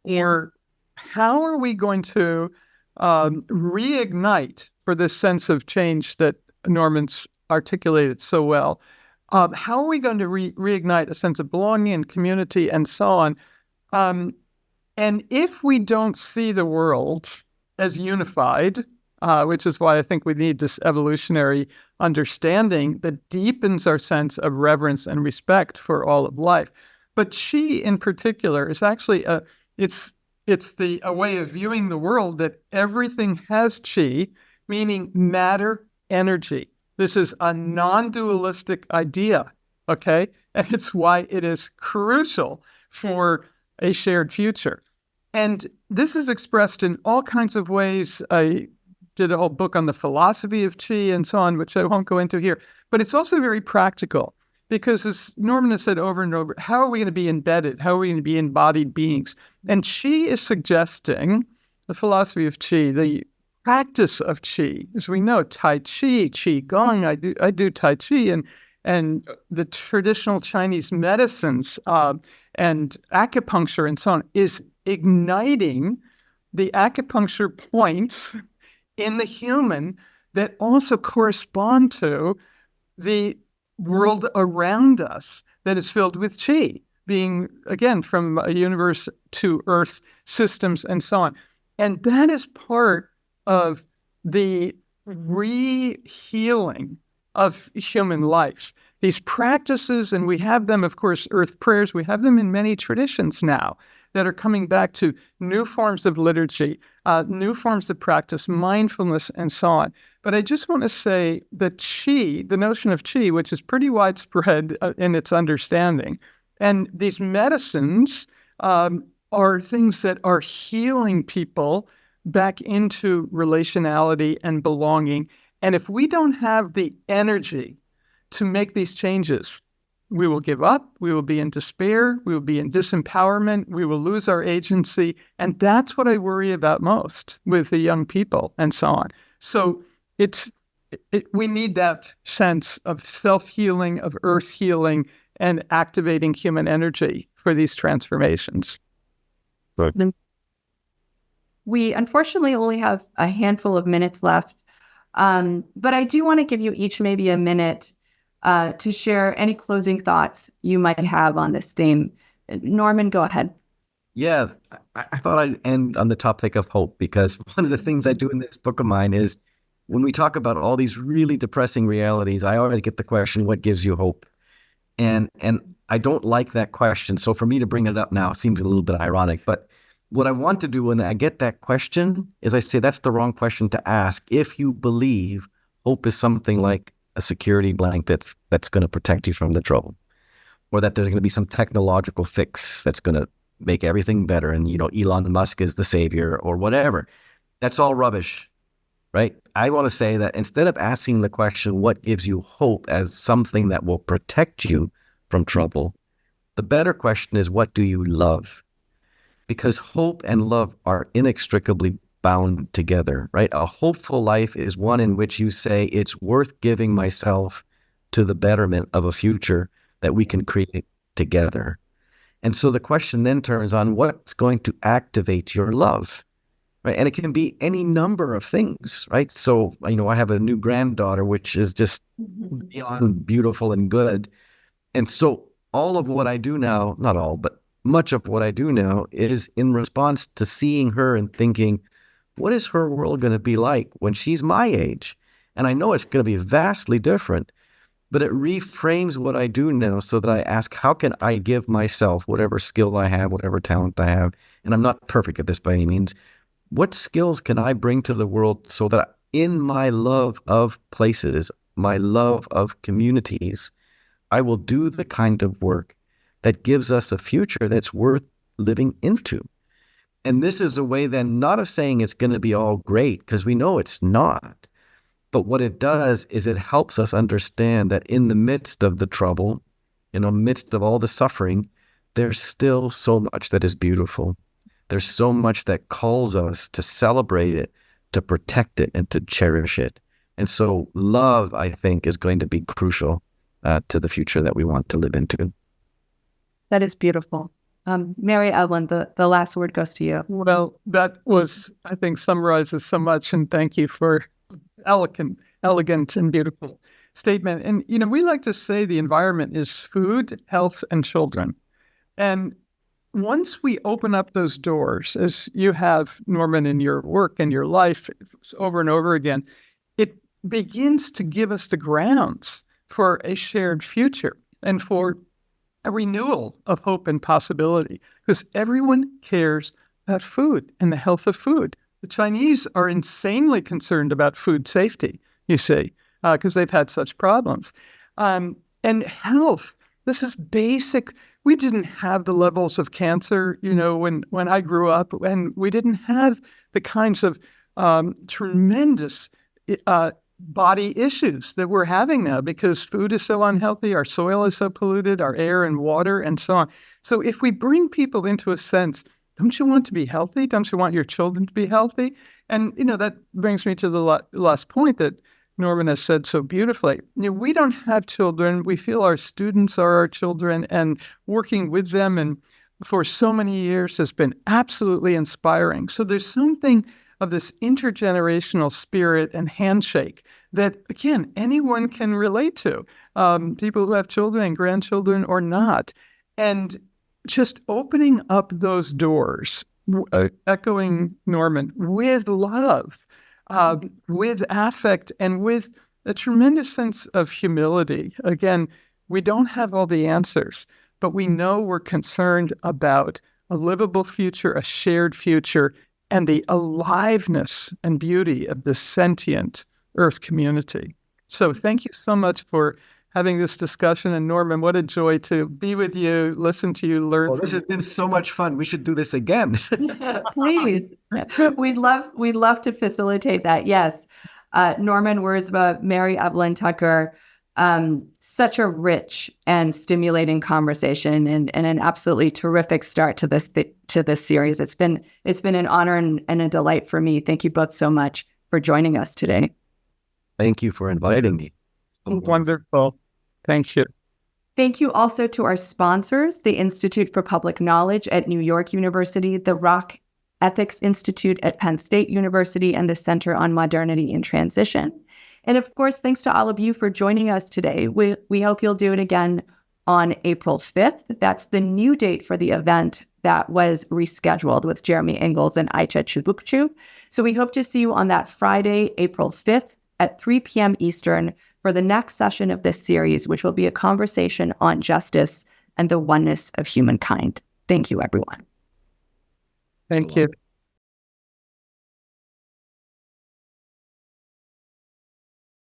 or how are we going to reignite for this sense of change that Norman's articulated so well? How are we going to reignite a sense of belonging and community and so on? And if we don't see the world as unified, which is why I think we need this evolutionary understanding that deepens our sense of reverence and respect for all of life. But chi in particular is actually it's a way of viewing the world that everything has chi, meaning matter, energy. This is a non-dualistic idea, okay? And it's why it is crucial for a shared future. And this is expressed in all kinds of ways. I did a whole book on the philosophy of chi and so on, which I won't go into here. But it's also very practical because, as Norman has said over and over, how are we going to be embedded? How are we going to be embodied beings? And chi is suggesting the philosophy of chi, the practice of chi. As we know, Tai Chi, Qi Gong, I do Tai Chi, and the traditional Chinese medicines and acupuncture and so on is igniting the acupuncture points in the human that also correspond to the world around us that is filled with chi, being, again, from a universe to earth systems and so on. And that is part of the re-healing of human life. These practices, and we have them, of course, earth prayers, we have them in many traditions now that are coming back to new forms of liturgy, new forms of practice, mindfulness, and so on. But I just want to say that chi, the notion of chi, which is pretty widespread in its understanding, and these medicines are things that are healing people back into relationality and belonging. And if we don't have the energy to make these changes, we will give up, we will be in despair, we will be in disempowerment, we will lose our agency. And that's what I worry about most with the young people and so on. So we need that sense of self-healing, of earth healing, and activating human energy for these transformations. Right. We unfortunately only have a handful of minutes left, but I do want to give you each maybe a minute to share any closing thoughts you might have on this theme. Norman, go ahead. Yeah, I thought I'd end on the topic of hope, because one of the things I do in this book of mine is when we talk about all these really depressing realities, I always get the question, what gives you hope? And I don't like that question. So for me to bring it up now seems a little bit ironic. But what I want to do when I get that question is I say that's the wrong question to ask. If you believe hope is something like a security blanket that's going to protect you from the trouble, or that there's going to be some technological fix that's going to make everything better, and Elon Musk is the savior or whatever, that's all rubbish, right? I want to say that instead of asking the question, what gives you hope, as something that will protect you from trouble, the better question is, what do you love? Because hope and love are inextricably bound together, right? A hopeful life is one in which you say, it's worth giving myself to the betterment of a future that we can create together. And so the question then turns on, what's going to activate your love, right? And it can be any number of things, right? So, I have a new granddaughter, which is just beyond beautiful and good. And so all of what I do now, not all, but much of what I do now is in response to seeing her and thinking, what is her world going to be like when she's my age? And I know it's going to be vastly different, but it reframes what I do now so that I ask, how can I give myself whatever skill I have, whatever talent I have? And I'm not perfect at this by any means. What skills can I bring to the world so that in my love of places, my love of communities, I will do the kind of work that gives us a future that's worth living into? And this is a way then not of saying it's going to be all great, because we know it's not. But what it does is it helps us understand that in the midst of the trouble, in the midst of all the suffering, there's still so much that is beautiful. There's so much that calls us to celebrate it, to protect it, and to cherish it. And so love, I think, is going to be crucial to the future that we want to live into. That is beautiful. Mary Evelyn, the last word goes to you. Well, that was, I think, summarizes so much, and thank you for elegant and beautiful statement. And, we like to say the environment is food, health, and children. And once we open up those doors, as you have, Norman, in your work and your life over and over again, it begins to give us the grounds for a shared future and for a renewal of hope and possibility, because everyone cares about food and the health of food. The Chinese are insanely concerned about food safety, you see, because they've had such problems. And health, this is basic. We didn't have the levels of cancer, when I grew up, and we didn't have the kinds of tremendous body issues that we're having now because food is so unhealthy, our soil is so polluted, our air and water, and so on. So if we bring people into a sense, don't you want to be healthy? Don't you want your children to be healthy? And, that brings me to the last point that Norman has said so beautifully. We don't have children. We feel our students are our children, and working with them and for so many years has been absolutely inspiring. So there's something of this intergenerational spirit and handshake that, again, anyone can relate to, people who have children and grandchildren or not. And just opening up those doors, echoing Norman, with love, with affect, and with a tremendous sense of humility. Again, we don't have all the answers, but we know we're concerned about a livable future, a shared future, and the aliveness and beauty of the sentient Earth community. So thank you so much for having this discussion. And Norman, what a joy to be with you, listen to you, learn. Well, this has been so much fun. We should do this again. Please. We'd love to facilitate that. Yes. Norman Wirzba, Mary Evelyn Tucker, such a rich and stimulating conversation and an absolutely terrific start to this series. It's been an honor and a delight for me. Thank you both so much for joining us today. Thank you for inviting me. Wonderful. Thank you. Thank you also to our sponsors, the Institute for Public Knowledge at New York University, the Rock Ethics Institute at Penn State University, and the Center on Modernity and Transition. And of course, thanks to all of you for joining us today. We hope you'll do it again on April 5th. That's the new date for the event that was rescheduled with Jeremy Ingalls and Aicha Chubukchu. So we hope to see you on that Friday, April 5th at 3 p.m. Eastern for the next session of this series, which will be a conversation on justice and the oneness of humankind. Thank you, everyone. Thank you.